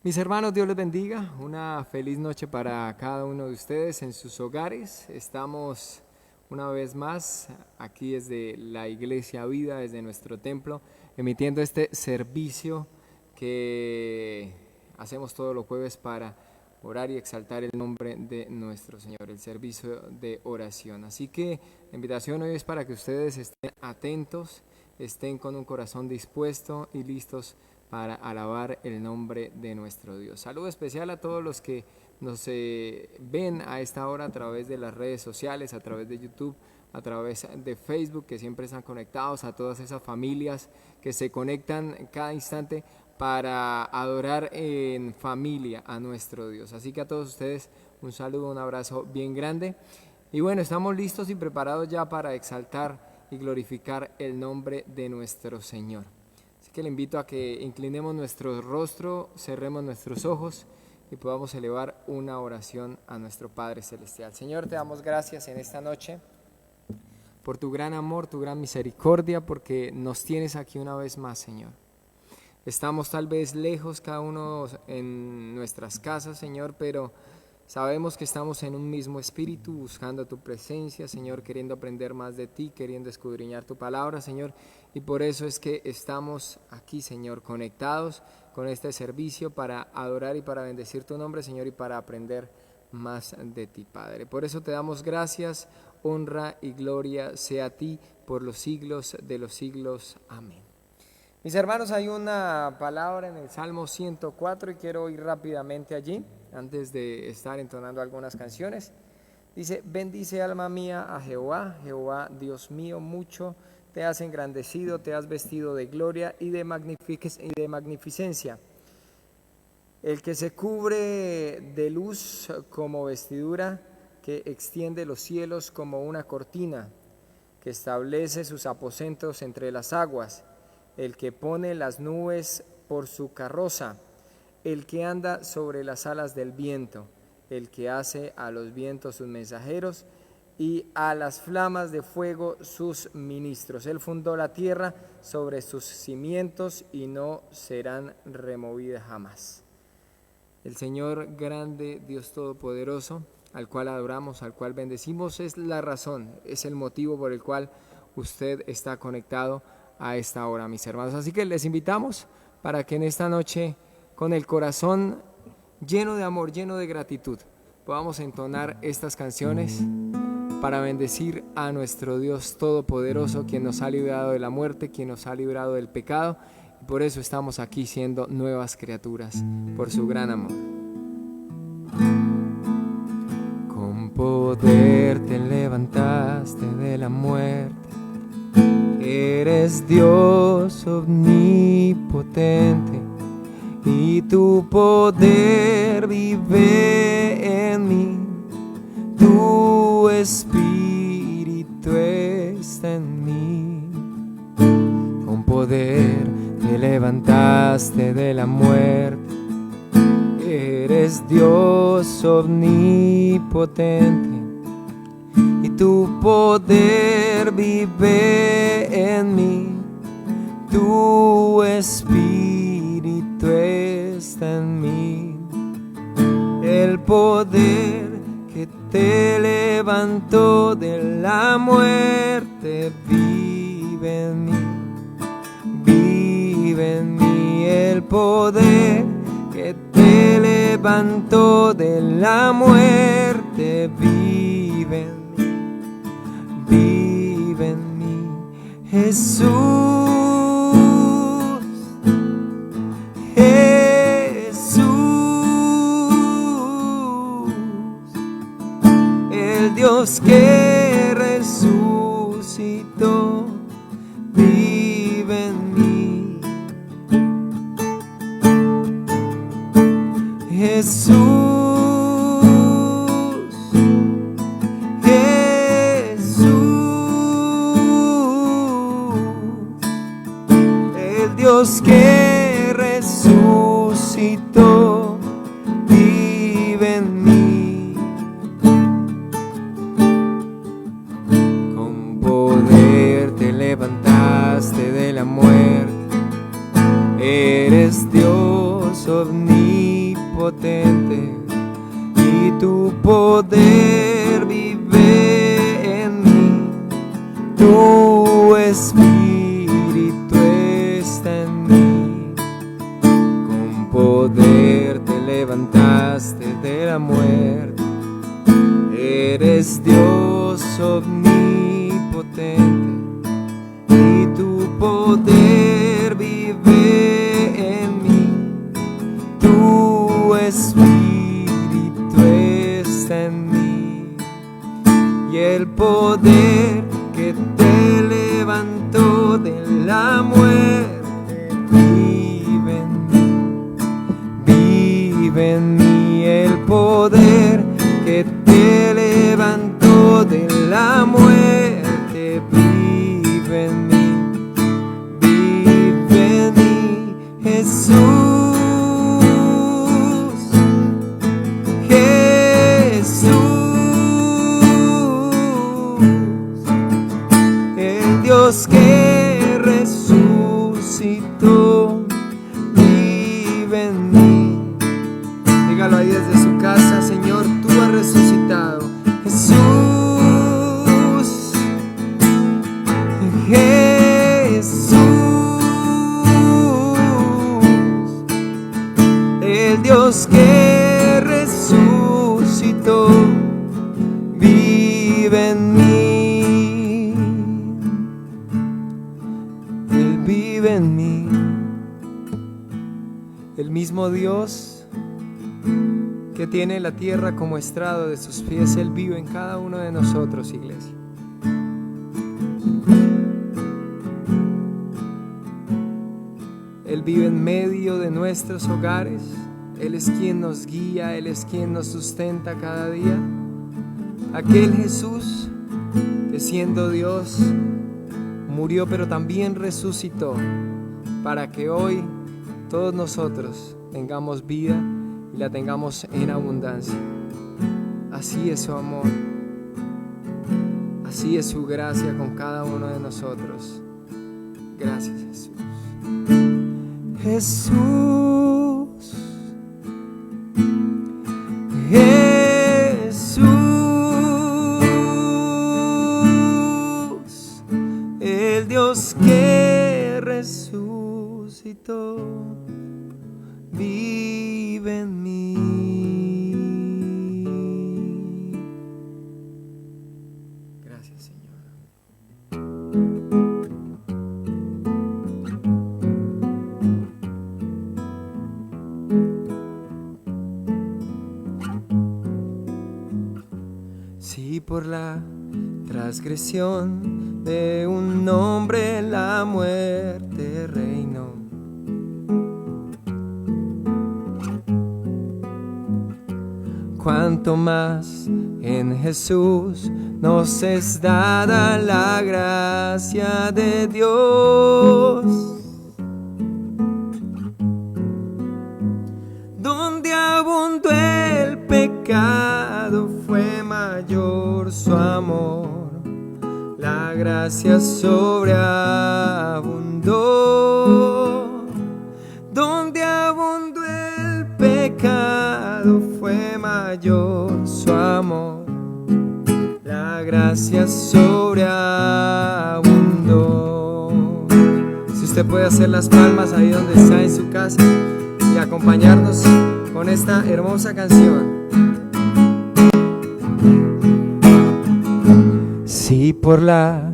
Mis hermanos, Dios les bendiga. Una feliz noche para cada uno de ustedes en sus hogares. Estamos una vez más aquí desde la Iglesia Vida, desde nuestro templo, emitiendo este servicio que hacemos todos los jueves para orar y exaltar el nombre de nuestro Señor, el servicio de oración. Así que la invitación hoy es para que ustedes estén atentos, estén con un corazón dispuesto y listos para alabar el nombre de nuestro Dios. Saludo especial a todos los que nos ven a esta hora a través de las redes sociales, a través de YouTube, a través de Facebook, que siempre están conectados, a todas esas familias que se conectan cada instante para adorar en familia a nuestro Dios. Así que a todos ustedes un saludo, un abrazo bien grande. Y bueno, estamos listos y preparados ya para exaltar y glorificar el nombre de nuestro Señor. Así que le invito a que inclinemos nuestro rostro, cerremos nuestros ojos y podamos elevar una oración a nuestro Padre Celestial. Señor, te damos gracias en esta noche por tu gran amor, tu gran misericordia, porque nos tienes aquí una vez más, Señor. Estamos tal vez lejos cada uno en nuestras casas, Señor, pero sabemos que estamos en un mismo espíritu, buscando tu presencia, Señor, queriendo aprender más de ti, queriendo escudriñar tu palabra, Señor, y por eso es que estamos aquí, Señor, conectados con este servicio para adorar y para bendecir tu nombre, Señor, y para aprender más de ti, Padre. Por eso te damos gracias, honra y gloria sea a ti por los siglos de los siglos. Amén. Mis hermanos, hay una palabra en el Salmo 104 y quiero ir rápidamente allí antes de estar entonando algunas canciones. Dice: bendice alma mía a Jehová, Jehová Dios mío, mucho te has engrandecido, te has vestido de gloria y de magnificencia. El que se cubre de luz como vestidura, que extiende los cielos como una cortina, que establece sus aposentos entre las aguas, el que pone las nubes por su carroza, el que anda sobre las alas del viento, el que hace a los vientos sus mensajeros y a las flamas de fuego sus ministros. Él fundó la tierra sobre sus cimientos y no serán removidas jamás. El Señor grande, Dios todopoderoso, al cual adoramos, al cual bendecimos, es la razón, es el motivo por el cual usted está conectado a esta hora, mis hermanos. Así que les invitamos para que en esta noche, con el corazón lleno de amor, lleno de gratitud, podamos entonar estas canciones para bendecir a nuestro Dios todopoderoso, quien nos ha librado de la muerte, quien nos ha librado del pecado, y por eso estamos aquí siendo nuevas criaturas, por su gran amor. Con poder te levantaste de la muerte, eres Dios omnipotente, y tu poder vive en mí, tu espíritu está en mí. Con poder te levantaste de la muerte, eres Dios omnipotente, y tu poder vive en mí, tu espíritu está en mí. El poder que te levantó de la muerte vive en mí, vive en mí. El poder que te levantó de la muerte vive en mí, vive en mí. Jesús, el Dios que resucitó vive en mí. Jesús, el Dios que resucitó vive en mí. Con poder te levantaste de la muerte, eres Dios omnipotente, omnipotente, y tu poder vive en mí. Tu espíritu está en mí. Con poder te levantaste de la muerte. Eres Dios omnipotente, y tu poder vive en mí. Tu espíritu está en mí, y el poder que te levantó de la muerte vive en mí. Vive en mí el poder que te levantó de la muerte. Vive en mí, vive en mí, Jesús. Jesús, el Dios que resucitó, vive en mí. Dígalo ahí desde su casa: Señor, tú has resucitado. Jesús, Jesús, el Dios que resucitó, vive en mí. Él vive en mí. El mismo Dios que tiene la tierra como estrado de sus pies, Él vive en cada uno de nosotros, iglesia. Él vive en medio de nuestros hogares. Él es quien nos guía, Él es quien nos sustenta cada día. Aquel Jesús que, siendo Dios, murió pero también resucitó para que hoy todos nosotros tengamos vida y la tengamos en abundancia. Así es su amor, así es su gracia con cada uno de nosotros. Gracias, Jesús. Jesús, Jesús, el Dios que resucitó, vive en mí. Gracias, Señor. Si por la transgresión de un hombre la muerte reinó, cuanto más en Jesús nos es dada la gracia de Dios. Donde abundó el pecado, fue mayor su amor. La gracia sobreabundó. Donde abundó el pecado, fue mayor su amor. La gracia sobreabundó. Si usted puede hacer las palmas ahí donde está en su casa y acompañarnos con esta hermosa canción. Si por la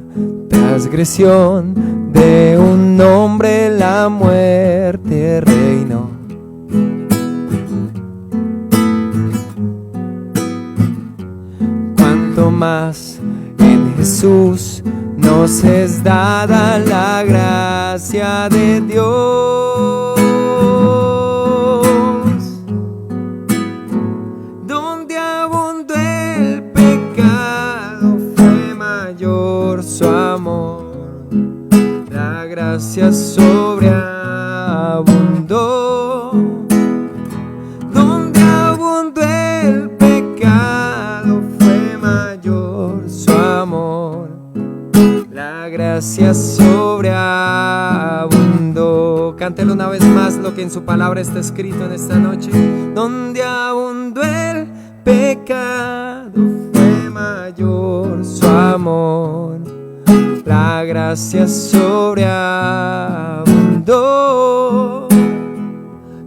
transgresión de un hombre la muerte reinó, cuanto más en Jesús nos es dada la gracia de Dios. Donde abundó el pecado, fue mayor su amor. La gracia sobreabundó. Donde abundó el pecado, fue mayor su amor. La gracia sobreabundó. Cántelo una vez más lo que en su palabra está escrito en esta noche. Donde abundó el pecado fue mayor su amor, la gracia sobreabundó.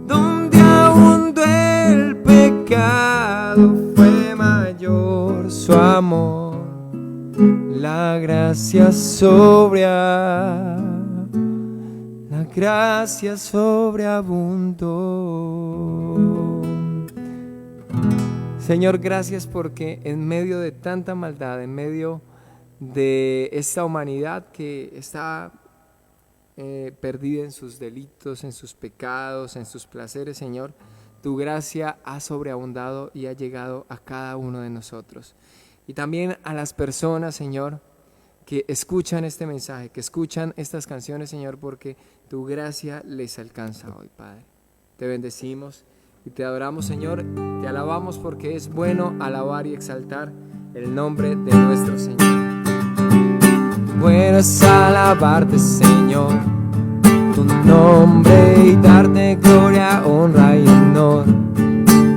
Donde abundó el pecado fue mayor su amor, la gracia sobreabundó. Señor, gracias porque en medio de tanta maldad, en medio de esta humanidad que está perdida en sus delitos, en sus pecados, en sus placeres, Señor, tu gracia ha sobreabundado y ha llegado a cada uno de nosotros. Y también a las personas, Señor, que escuchan este mensaje, que escuchan estas canciones, Señor, porque tu gracia les alcanza hoy, Padre. Te bendecimos y te adoramos, Señor, te alabamos porque es bueno alabar y exaltar el nombre de nuestro Señor. Bueno es alabarte, Señor, tu nombre y darte gloria, honra y honor.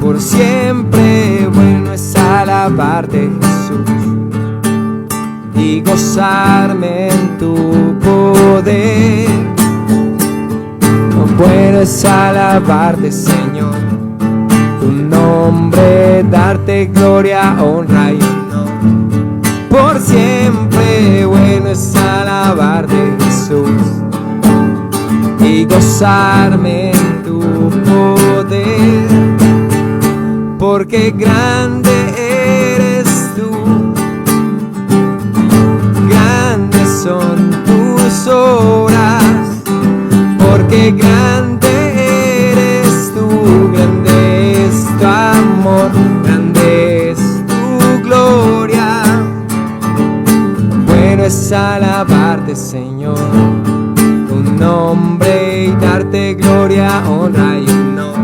Por siempre bueno es alabarte, Jesús, y gozarme en tu poder. Bueno es alabarte, Señor, tu nombre, darte gloria, honra y honor. Por siempre bueno es alabarte, Jesús, y gozarme en tu poder. Porque grande eres tú, grandes son tus obras. Porque grande eres tú, grande es tu amor, grande es tu gloria. Bueno es alabarte, Señor, tu nombre y darte gloria, honra y honor.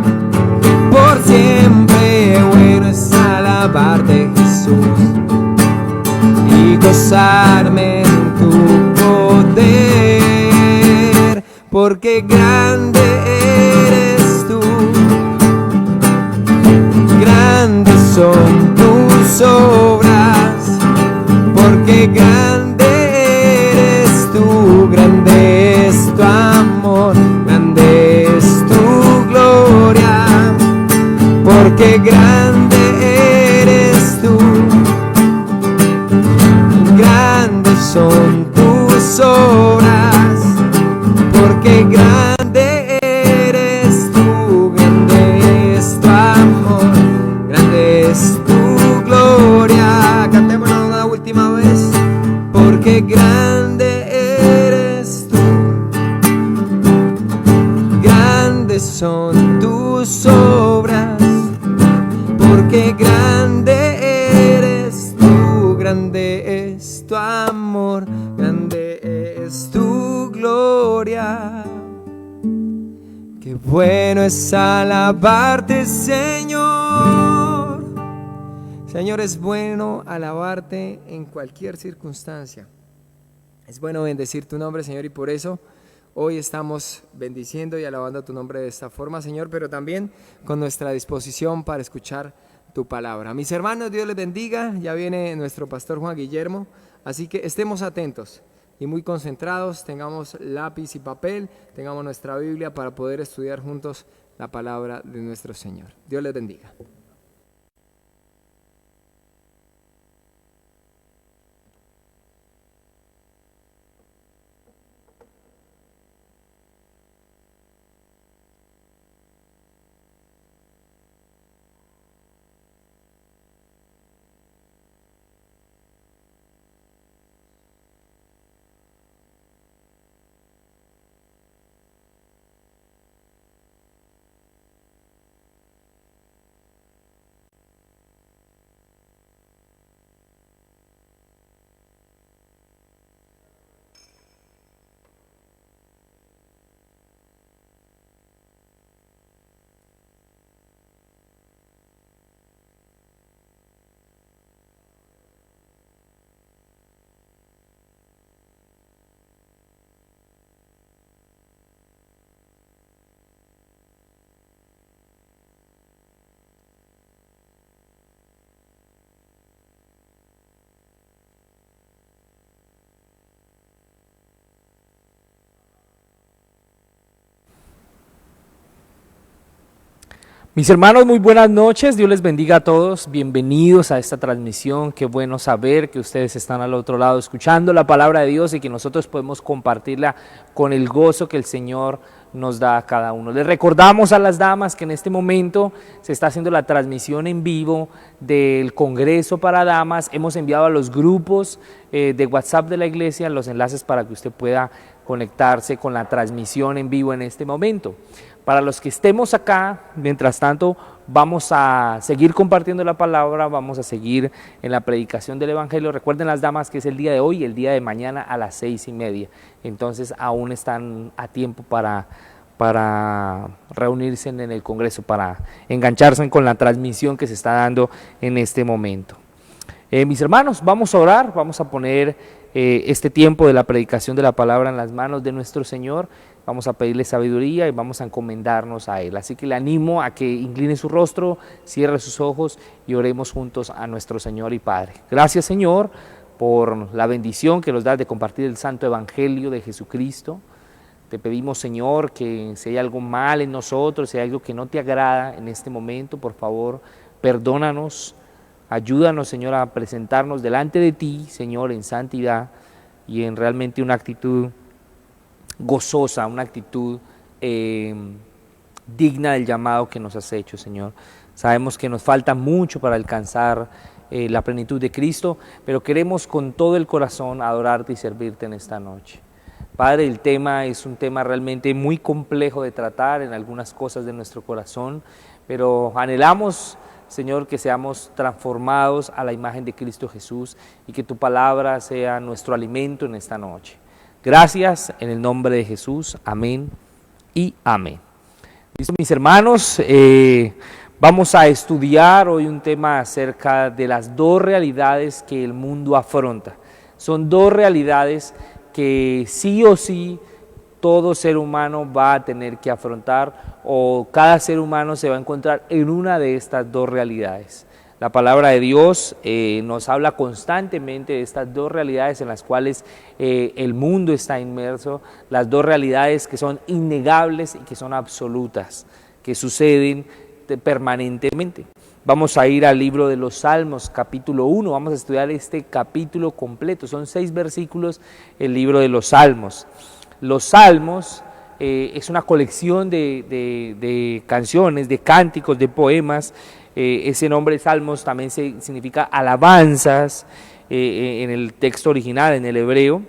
Por siempre bueno es alabarte, Jesús, y gozarme en tu poder. Porque grande eres tú, grandes son tus obras. Porque grande eres tú, grande es tu amor, grande es tu gloria. Porque grande eres tú, grandes son tus obras. Porque grande eres tú, grande es tu amor, grande es tu gloria. Cantémoslo una última vez. Porque grande eres tú, grandes son tus obras. Porque grande eres tú, grande es tu amor, grande es tu gloria. Qué bueno es alabarte, Señor. Señor, es bueno alabarte en cualquier circunstancia. Es bueno bendecir tu nombre, Señor, y por eso hoy estamos bendiciendo y alabando tu nombre de esta forma, Señor, pero también con nuestra disposición para escuchar tu palabra. Mis hermanos, Dios les bendiga. Ya viene nuestro pastor Juan Guillermo, así que estemos atentos y muy concentrados, tengamos lápiz y papel, tengamos nuestra Biblia para poder estudiar juntos la palabra de nuestro Señor. Dios les bendiga. Mis hermanos, muy buenas noches, Dios les bendiga a todos, bienvenidos a esta transmisión, qué bueno saber que ustedes están al otro lado escuchando la palabra de Dios y que nosotros podemos compartirla con el gozo que el Señor nos da a cada uno. Les recordamos a las damas que en este momento se está haciendo la transmisión en vivo del Congreso para Damas. Hemos enviado a los grupos de WhatsApp de la iglesia los enlaces para que usted pueda conectarse con la transmisión en vivo en este momento. Para los que estemos acá, mientras tanto, vamos a seguir compartiendo la palabra, vamos a seguir en la predicación del Evangelio. Recuerden las damas que es el día de hoy y el día de mañana a las 6:30. Entonces aún están a tiempo para reunirse en el Congreso, para engancharse con la transmisión que se está dando en este momento. Mis hermanos, vamos a orar, vamos a poner este tiempo de la predicación de la palabra en las manos de nuestro Señor. Vamos a pedirle sabiduría y vamos a encomendarnos a Él. Así que le animo a que incline su rostro, cierre sus ojos y oremos juntos a nuestro Señor y Padre. Gracias, Señor, por la bendición que nos das de compartir el Santo Evangelio de Jesucristo. Te pedimos, Señor, que si hay algo mal en nosotros, si hay algo que no te agrada en este momento, por favor, perdónanos. Ayúdanos, Señor, a presentarnos delante de ti, Señor, en santidad y en realmente una actitud gozosa, una actitud digna del llamado que nos has hecho, Señor. Sabemos que nos falta mucho para alcanzar la plenitud de Cristo, pero queremos con todo el corazón adorarte y servirte en esta noche. Padre, el tema es un tema realmente muy complejo de tratar en algunas cosas de nuestro corazón, pero anhelamos, Señor, que seamos transformados a la imagen de Cristo Jesús y que tu palabra sea nuestro alimento en esta noche. Gracias en el nombre de Jesús, amén y amén. ¿Listo, mis hermanos? Vamos a estudiar hoy un tema acerca de las dos realidades que el mundo afronta. Son dos realidades que sí o sí todo ser humano va a tener que afrontar, o cada ser humano se va a encontrar en una de estas dos realidades. La palabra de Dios nos habla constantemente de estas dos realidades en las cuales el mundo está inmerso, las dos realidades que son innegables y que son absolutas, que suceden permanentemente. Vamos a ir al libro de los Salmos, capítulo 1, vamos a estudiar este capítulo completo, son 6 versículos el libro de los Salmos. Los Salmos es una colección de canciones, de cánticos, de poemas. Ese nombre Salmos también significa alabanzas en el texto original, en el hebreo,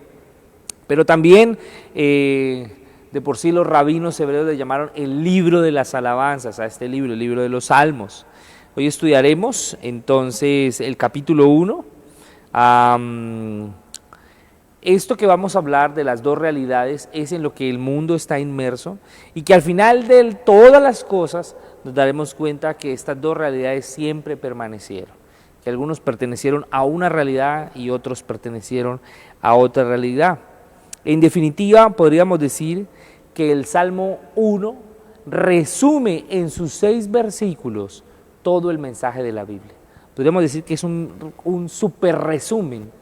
pero también de por sí los rabinos hebreos le llamaron el libro de las alabanzas a este libro, el libro de los Salmos. Hoy estudiaremos entonces el capítulo 1. Esto que vamos a hablar de las dos realidades es en lo que el mundo está inmerso y que al final de todas las cosas nos daremos cuenta que estas dos realidades siempre permanecieron, que algunos pertenecieron a una realidad y otros pertenecieron a otra realidad. En definitiva, podríamos decir que el Salmo 1 resume en sus 6 versículos todo el mensaje de la Biblia. Podríamos decir que es un super resumen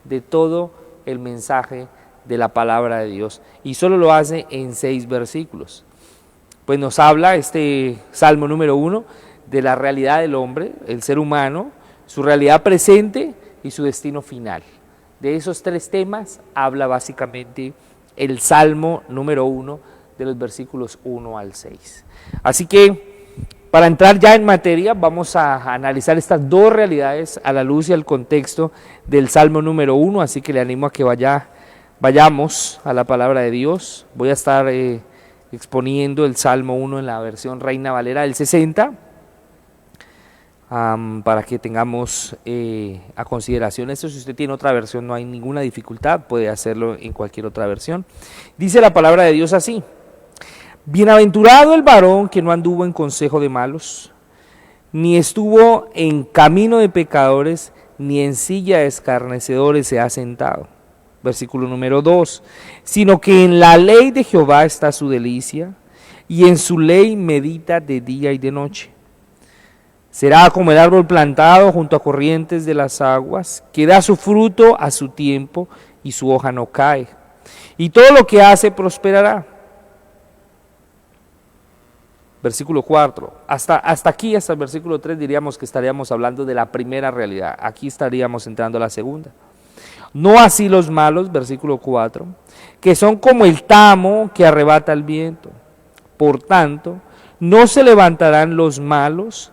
de todo el mensaje de la palabra de Dios, y solo lo hace en 6 versículos. Pues nos habla este Salmo número 1 de la realidad del hombre, el ser humano, su realidad presente y su destino final. De esos 3 temas habla básicamente el Salmo número 1 de los versículos 1 al 6. Así que para entrar ya en materia, vamos a analizar estas dos realidades a la luz y al contexto del Salmo número 1, así que le animo a que vayamos a la palabra de Dios. Voy a estar exponiendo el Salmo 1 en la versión Reina Valera del 60, para que tengamos a consideración esto. Si usted tiene otra versión, no hay ninguna dificultad, puede hacerlo en cualquier otra versión. Dice la palabra de Dios así: Bienaventurado el varón que no anduvo en consejo de malos, ni estuvo en camino de pecadores, ni en silla de escarnecedores se ha sentado. Versículo número 2, sino que en la ley de Jehová está su delicia, y en su ley medita de día y de noche. Será como el árbol plantado junto a corrientes de las aguas, que da su fruto a su tiempo, y su hoja no cae, y todo lo que hace prosperará. versículo 4. Hasta aquí, hasta el versículo 3, diríamos que estaríamos hablando de la primera realidad. Aquí estaríamos entrando a la segunda. No así los malos, versículo 4, que son como el tamo que arrebata el viento. Por tanto, no se levantarán los malos,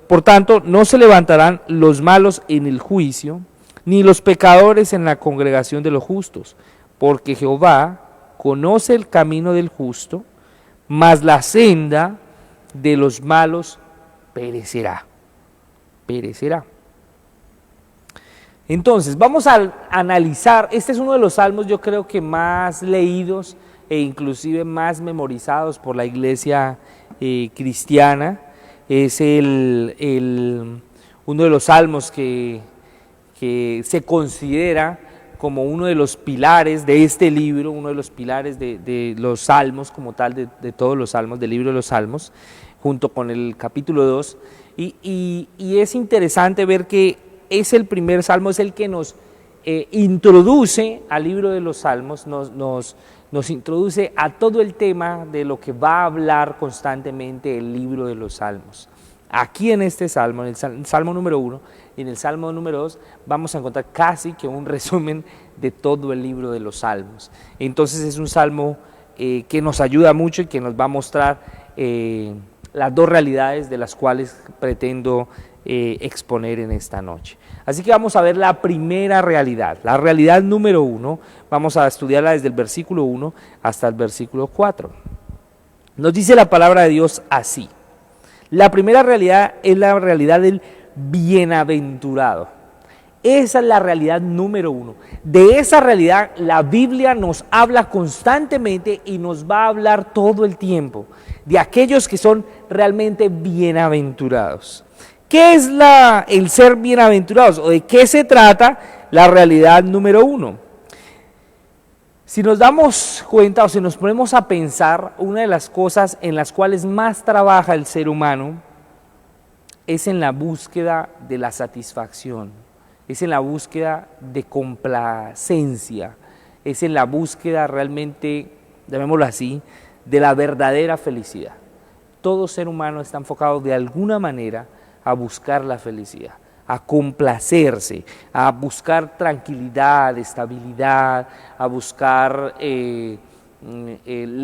por tanto, no se levantarán los malos en el juicio, ni los pecadores en la congregación de los justos, porque Jehová conoce el camino del justo, mas la senda de los malos perecerá. Perecerá. Entonces, vamos a analizar, este es uno de los salmos yo creo que más leídos e inclusive más memorizados por la iglesia cristiana. Es uno de los salmos que se considera como uno de los pilares de este libro, uno de los pilares de los salmos como tal, de todos los salmos, del libro de los salmos, junto con el capítulo 2. Y es interesante ver que es el primer salmo, es el que nos introduce al libro de los salmos, nos introduce a todo el tema de lo que va a hablar constantemente el libro de los salmos. Aquí en este salmo, en el salmo número 1 y en el salmo número 2, vamos a encontrar casi que un resumen de todo el libro de los salmos. Entonces es un salmo que nos ayuda mucho y que nos va a mostrar las dos realidades de las cuales pretendo exponer en esta noche. Así que vamos a ver la primera realidad, la realidad número 1, vamos a estudiarla desde el versículo 1 hasta el versículo 4. Nos dice la palabra de Dios así: la primera realidad es la realidad del bienaventurado. Esa es la realidad número 1. De esa realidad la Biblia nos habla constantemente y nos va a hablar todo el tiempo, de aquellos que son realmente bienaventurados. ¿Qué es el ser bienaventurados? ¿O de qué se trata la realidad número 1? Si nos damos cuenta o si nos ponemos a pensar, una de las cosas en las cuales más trabaja el ser humano es en la búsqueda de la satisfacción, es en la búsqueda de complacencia, es en la búsqueda realmente, llamémoslo así, de la verdadera felicidad. Todo ser humano está enfocado de alguna manera a buscar la felicidad, a complacerse, a buscar tranquilidad, estabilidad, a buscar el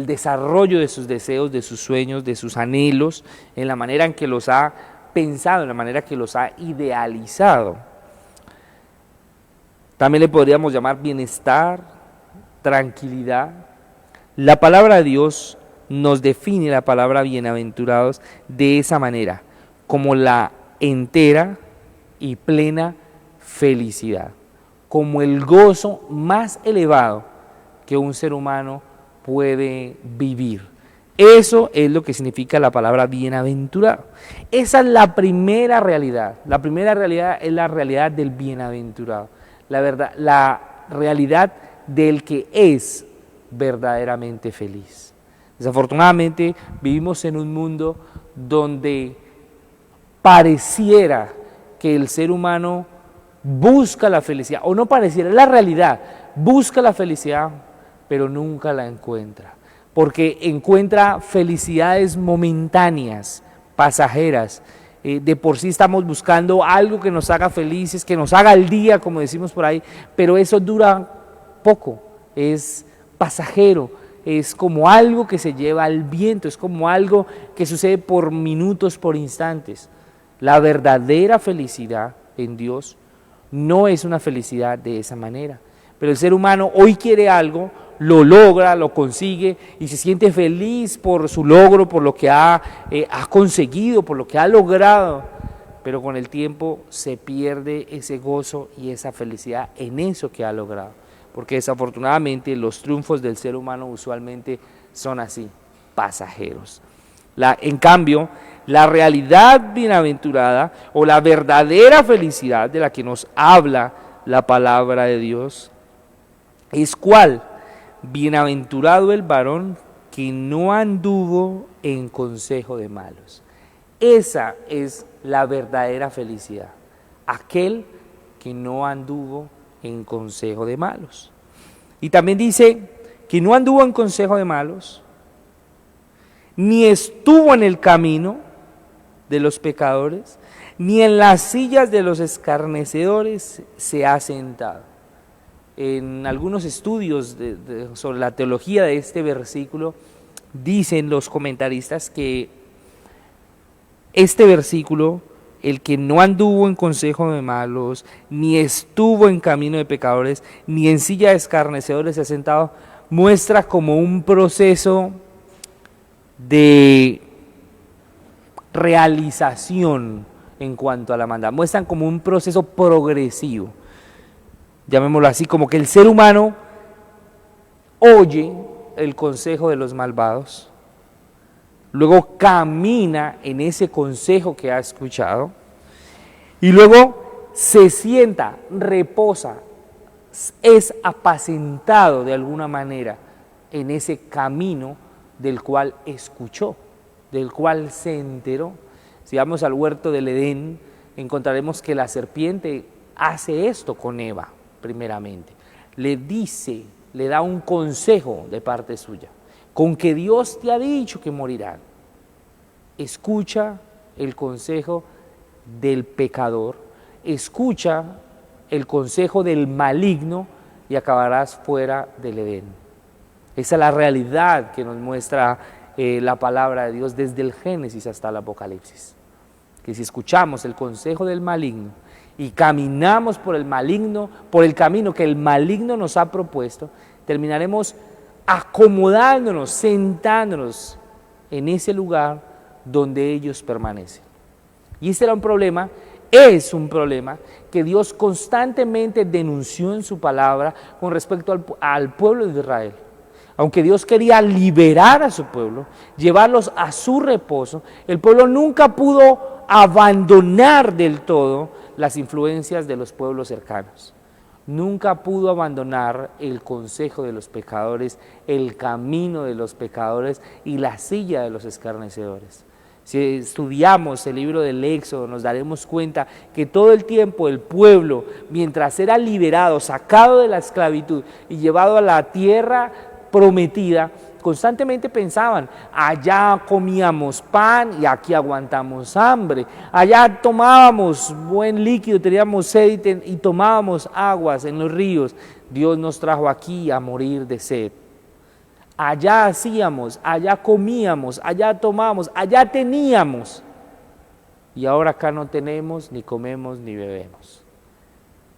desarrollo de sus deseos, de sus sueños, de sus anhelos, en la manera en que los ha pensado, en la manera que los ha idealizado. También le podríamos llamar bienestar, tranquilidad. La palabra de Dios nos define la palabra bienaventurados de esa manera, como la entera y plena felicidad, como el gozo más elevado que un ser humano puede vivir. Eso es lo que significa la palabra bienaventurado. Esa es la primera realidad. La primera realidad es la realidad del bienaventurado, la verdad, la realidad del que es verdaderamente feliz. Desafortunadamente vivimos en un mundo donde pareciera que el ser humano busca la felicidad, o no pareciera, es la realidad, busca la felicidad, pero nunca la encuentra, porque encuentra felicidades momentáneas, pasajeras. De por sí estamos buscando algo que nos haga felices, que nos haga el día, como decimos por ahí, pero eso dura poco, es pasajero, es como algo que se lleva al viento, es como algo que sucede por minutos, por instantes. La verdadera felicidad en Dios no es una felicidad de esa manera, pero el ser humano hoy quiere algo, lo logra, lo consigue y se siente feliz por su logro, por lo que ha conseguido, por lo que ha logrado, pero con el tiempo se pierde ese gozo y esa felicidad en eso que ha logrado, porque desafortunadamente los triunfos del ser humano usualmente son así, pasajeros. En cambio, la realidad bienaventurada o la verdadera felicidad de la que nos habla la palabra de Dios es ¿cuál? Bienaventurado el varón que no anduvo en consejo de malos. Esa es la verdadera felicidad, aquel que no anduvo en consejo de malos. Y también dice que no anduvo en consejo de malos, ni estuvo en el camino de los pecadores, ni en las sillas de los escarnecedores se ha sentado. En algunos estudios sobre la teología de este versículo, dicen los comentaristas que este versículo, el que no anduvo en consejo de malos, ni estuvo en camino de pecadores, ni en silla de escarnecedores se ha sentado, muestra como un proceso de realización en cuanto a la maldad. Muestran como un proceso progresivo, llamémoslo así, como que el ser humano oye el consejo de los malvados, luego camina en ese consejo que ha escuchado y luego se sienta, reposa, es apacentado de alguna manera en ese camino del cual escuchó, del cual se enteró. Si vamos al huerto del Edén, encontraremos que la serpiente hace esto con Eva, primeramente. Le dice, le da un consejo de parte suya. Con que Dios te ha dicho que morirán. Escucha el consejo del pecador, escucha el consejo del maligno y acabarás fuera del Edén. Esa es la realidad que nos muestra la palabra de Dios desde el Génesis hasta el Apocalipsis. Que si escuchamos el consejo del maligno y caminamos por el maligno, por el camino que el maligno nos ha propuesto, terminaremos acomodándonos, sentándonos en ese lugar donde ellos permanecen. Y este era un problema, es un problema que Dios constantemente denunció en su palabra con respecto al pueblo de Israel. Aunque Dios quería liberar a su pueblo, llevarlos a su reposo, el pueblo nunca pudo abandonar del todo las influencias de los pueblos cercanos. Nunca pudo abandonar el consejo de los pecadores, el camino de los pecadores y la silla de los escarnecedores. Si estudiamos el libro del Éxodo, nos daremos cuenta que todo el tiempo el pueblo, mientras era liberado, sacado de la esclavitud y llevado a la tierra prometida, constantemente pensaban, allá comíamos pan y aquí aguantamos hambre, allá tomábamos buen líquido, teníamos sed y tomábamos aguas en los ríos, Dios nos trajo aquí a morir de sed. Allá hacíamos, allá comíamos, allá tomábamos, allá teníamos, y ahora acá no tenemos, ni comemos, ni bebemos.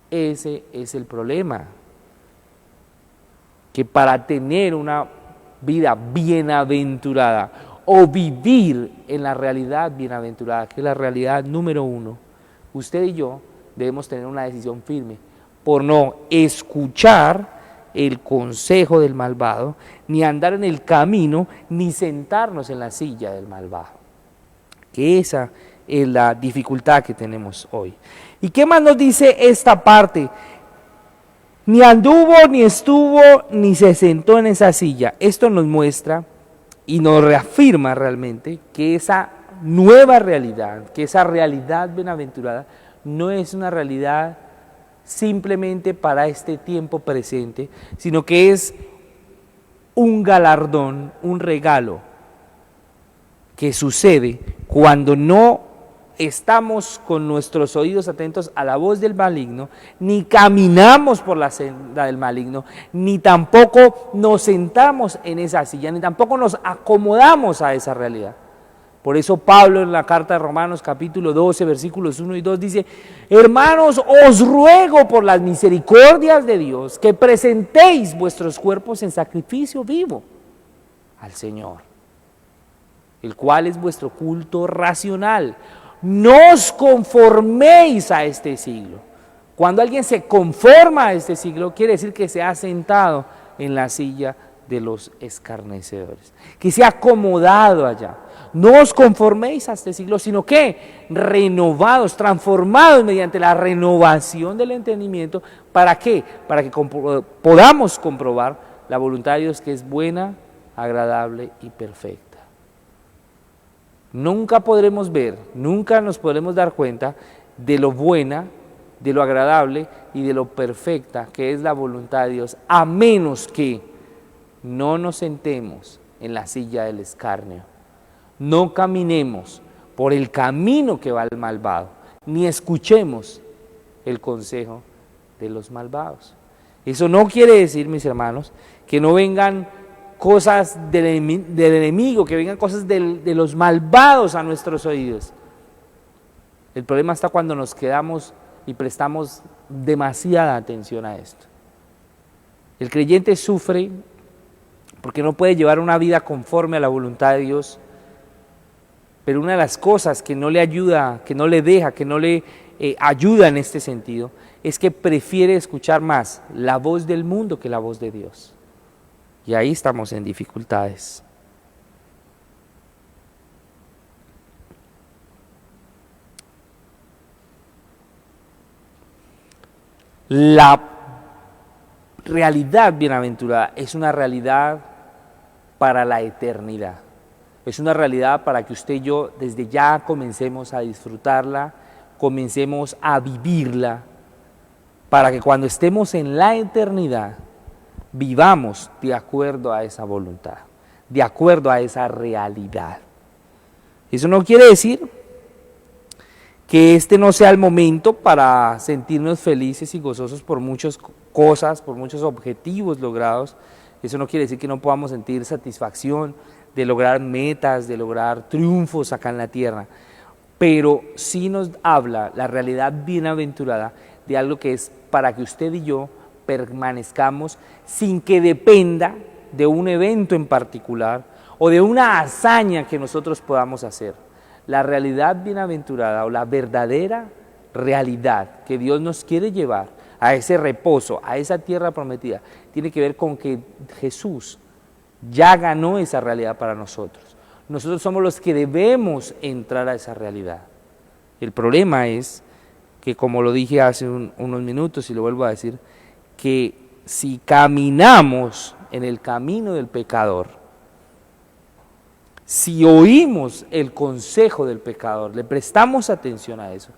Ese es el problema, que para tener una vida bienaventurada o vivir en la realidad bienaventurada, que es la realidad número uno, usted y yo debemos tener una decisión firme por no escuchar el consejo del malvado, ni andar en el camino, ni sentarnos en la silla del malvado. Que esa es la dificultad que tenemos hoy. ¿Y qué más nos dice esta parte? Ni anduvo, ni estuvo, ni se sentó en esa silla. Esto nos muestra y nos reafirma realmente que esa nueva realidad, que esa realidad bienaventurada, no es una realidad simplemente para este tiempo presente, sino que es un galardón, un regalo que sucede cuando no estamos con nuestros oídos atentos a la voz del maligno, ni caminamos por la senda del maligno, ni tampoco nos sentamos en esa silla, ni tampoco nos acomodamos a esa realidad. Por eso Pablo en la carta de Romanos capítulo 12, versículos 1 y 2 dice, hermanos, os ruego por las misericordias de Dios que presentéis vuestros cuerpos en sacrificio vivo al Señor, el cual es vuestro culto racional. No os conforméis a este siglo. Cuando alguien se conforma a este siglo, quiere decir que se ha sentado en la silla de los escarnecedores, que se ha acomodado allá. No os conforméis a este siglo, sino que renovados, transformados mediante la renovación del entendimiento. ¿Para qué? Para que podamos comprobar la voluntad de Dios, que es buena, agradable y perfecta. Nunca podremos ver, nunca nos podremos dar cuenta de lo buena, de lo agradable y de lo perfecta que es la voluntad de Dios, a menos que no nos sentemos en la silla del escarnio, no caminemos por el camino que va al malvado, ni escuchemos el consejo de los malvados. Eso no quiere decir, mis hermanos, que no vengan cosas del enemigo, que vengan cosas de los malvados a nuestros oídos. El problema está cuando nos quedamos y prestamos demasiada atención a esto. El creyente sufre porque no puede llevar una vida conforme a la voluntad de Dios, pero una de las cosas que no le ayuda, que no le deja, que no le ayuda en este sentido, es que prefiere escuchar más la voz del mundo que la voz de Dios. Y ahí estamos en dificultades. La realidad bienaventurada es una realidad para la eternidad. Es una realidad para que usted y yo desde ya comencemos a disfrutarla, comencemos a vivirla, para que cuando estemos en la eternidad vivamos de acuerdo a esa voluntad, de acuerdo a esa realidad. Eso no quiere decir que este no sea el momento para sentirnos felices y gozosos por muchas cosas, por muchos objetivos logrados. Eso no quiere decir que no podamos sentir satisfacción de lograr metas, de lograr triunfos acá en la tierra, pero sí nos habla la realidad bienaventurada de algo que es para que usted y yo permanezcamos sin que dependa de un evento en particular o de una hazaña que nosotros podamos hacer. La realidad bienaventurada o la verdadera realidad que Dios nos quiere llevar a ese reposo, a esa tierra prometida, tiene que ver con que Jesús ya ganó esa realidad para nosotros. Nosotros somos los que debemos entrar a esa realidad. El problema es que, como lo dije hace unos minutos y lo vuelvo a decir, que si caminamos en el camino del pecador, si oímos el consejo del pecador, le prestamos atención a eso,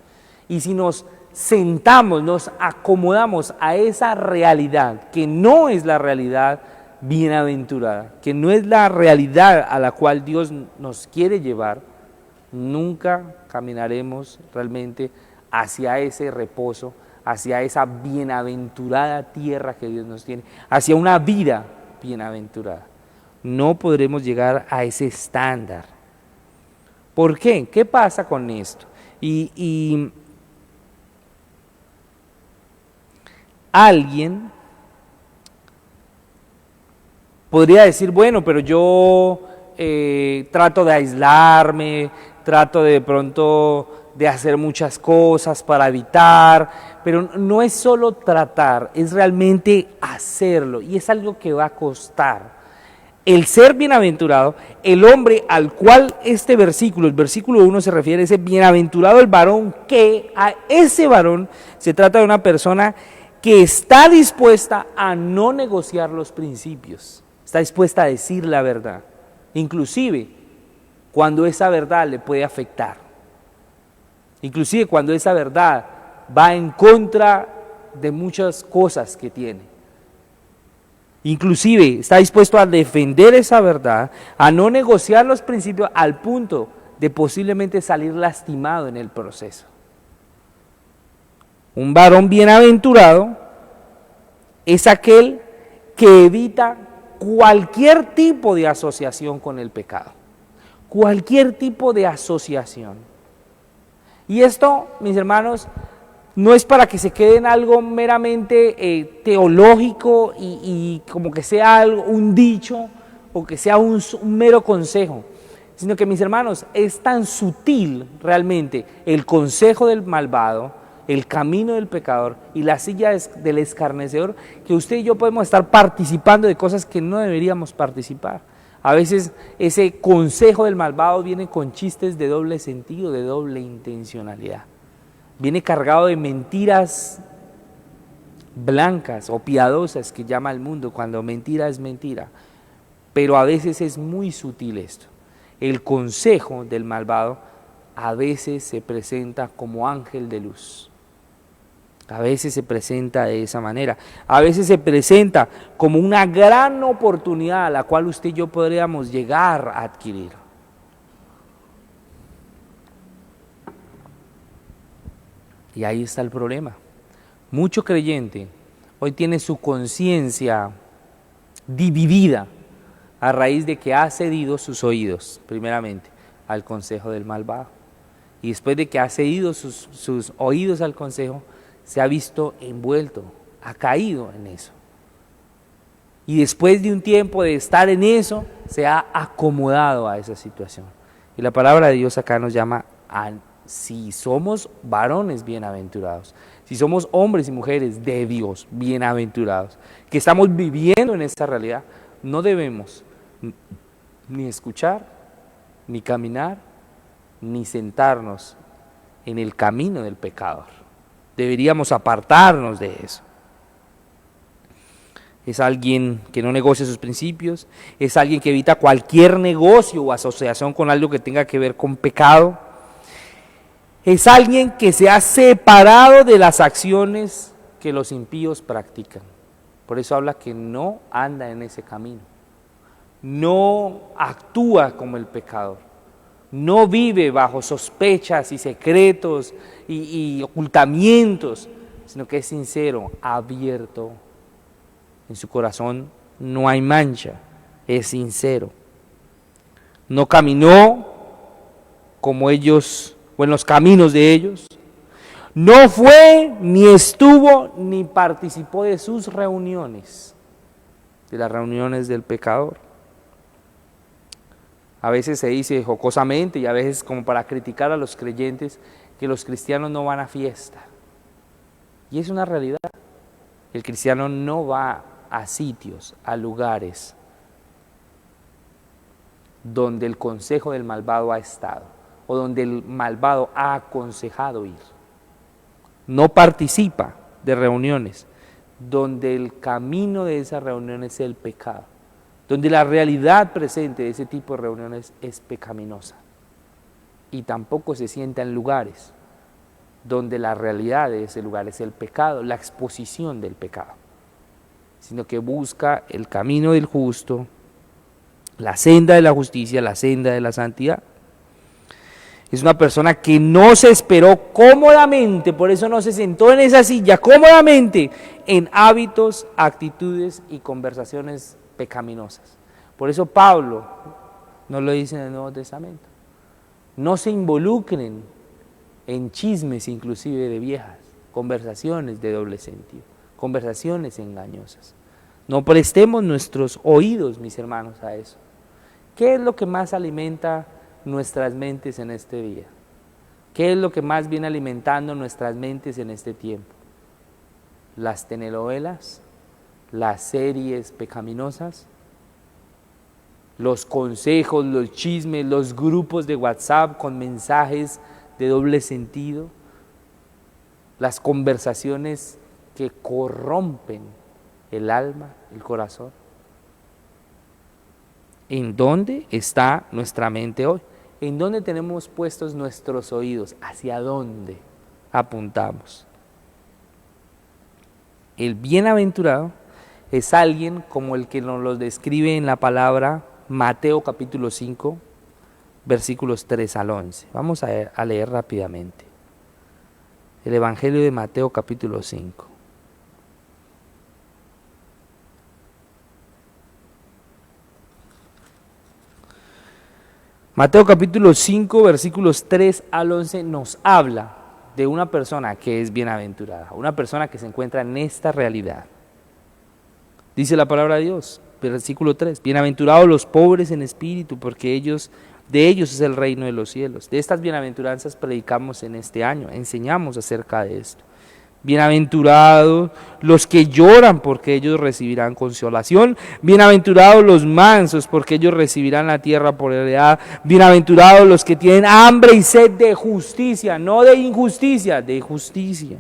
y si nos sentamos, nos acomodamos a esa realidad, que no es la realidad bienaventurada, que no es la realidad a la cual Dios nos quiere llevar, nunca caminaremos realmente hacia ese reposo, hacia esa bienaventurada tierra que Dios nos tiene, hacia una vida bienaventurada. No podremos llegar a ese estándar. ¿Por qué? ¿Qué pasa con esto? Y alguien podría decir, bueno, pero yo trato de aislarme, trato de pronto de hacer muchas cosas para evitar, pero no es solo tratar, es realmente hacerlo, y es algo que va a costar. El ser bienaventurado, el hombre al cual este versículo, el versículo 1 se refiere, ese bienaventurado el varón, que a ese varón se trata de una persona que está dispuesta a no negociar los principios, está dispuesta a decir la verdad, inclusive cuando esa verdad le puede afectar, inclusive cuando esa verdad va en contra de muchas cosas que tiene. Inclusive está dispuesto a defender esa verdad, a no negociar los principios al punto de posiblemente salir lastimado en el proceso. Un varón bienaventurado es aquel que evita cualquier tipo de asociación con el pecado, cualquier tipo de asociación. Y esto, mis hermanos, no es para que se quede en algo meramente teológico y como que sea algo, un dicho o que sea un mero consejo, sino que, mis hermanos, es tan sutil realmente el consejo del malvado, el camino del pecador y la silla del escarnecedor, que usted y yo podemos estar participando de cosas que no deberíamos participar. A veces ese consejo del malvado viene con chistes de doble sentido, de doble intencionalidad. Viene cargado de mentiras blancas o piadosas que llama el mundo, cuando mentira es mentira. Pero a veces es muy sutil esto. El consejo del malvado a veces se presenta como ángel de luz. A veces se presenta de esa manera. A veces se presenta como una gran oportunidad a la cual usted y yo podríamos llegar a adquirir. Y ahí está el problema. Mucho creyente hoy tiene su conciencia dividida a raíz de que ha cedido sus oídos, primeramente, al consejo del malvado. Y después de que ha cedido sus oídos al consejo, se ha visto envuelto, ha caído en eso. Y después de un tiempo de estar en eso, se ha acomodado a esa situación. Y la palabra de Dios acá nos llama a, si somos varones bienaventurados, si somos hombres y mujeres de Dios bienaventurados, que estamos viviendo en esta realidad, no debemos ni escuchar, ni caminar, ni sentarnos en el camino del pecador. Deberíamos apartarnos de eso. Es alguien que no negocia sus principios, es alguien que evita cualquier negocio o asociación con algo que tenga que ver con pecado. Es alguien que se ha separado de las acciones que los impíos practican. Por eso habla que no anda en ese camino, no actúa como el pecador, no vive bajo sospechas y secretos y ocultamientos, sino que es sincero, abierto. En su corazón no hay mancha, es sincero. No caminó como ellos o en los caminos de ellos. No fue, ni estuvo, ni participó de sus reuniones, de las reuniones del pecador. A veces se dice jocosamente y a veces como para criticar a los creyentes que los cristianos no van a fiesta. Y es una realidad. El cristiano no va a sitios, a lugares donde el consejo del malvado ha estado o donde el malvado ha aconsejado ir. No participa de reuniones donde el camino de esas reuniones es el pecado, donde la realidad presente de ese tipo de reuniones es pecaminosa. Y tampoco se sienta en lugares donde la realidad de ese lugar es el pecado, la exposición del pecado, sino que busca el camino del justo, la senda de la justicia, la senda de la santidad. Es una persona que no se esperó cómodamente, por eso no se sentó en esa silla cómodamente, en hábitos, actitudes y conversaciones pecaminosas. Por eso Pablo nos lo dice en el Nuevo Testamento. No se involucren en chismes inclusive de viejas, conversaciones de doble sentido, conversaciones engañosas. No prestemos nuestros oídos, mis hermanos, a eso. ¿Qué es lo que más alimenta nuestras mentes en este día? ¿Qué es lo que más viene alimentando nuestras mentes en este tiempo? ¿Las telenovelas? ¿Las series pecaminosas? ¿Los consejos, los chismes, los grupos de WhatsApp con mensajes de doble sentido? ¿Las conversaciones que corrompen el alma, el corazón? ¿En dónde está nuestra mente hoy? ¿En dónde tenemos puestos nuestros oídos? ¿Hacia dónde apuntamos? El bienaventurado es alguien como el que nos lo describe en la palabra Mateo capítulo 5, versículos 3 al 11. Vamos a leer rápidamente. El Evangelio de Mateo capítulo 5. Mateo capítulo 5, versículos 3 al 11 nos habla de una persona que es bienaventurada, una persona que se encuentra en esta realidad. Dice la palabra de Dios, versículo 3, bienaventurados los pobres en espíritu, porque de ellos es el reino de los cielos. De estas bienaventuranzas predicamos en este año, enseñamos acerca de esto. Bienaventurados los que lloran, porque ellos recibirán consolación. Bienaventurados los mansos, porque ellos recibirán la tierra por heredad. Bienaventurados los que tienen hambre y sed de justicia, no de injusticia, de justicia,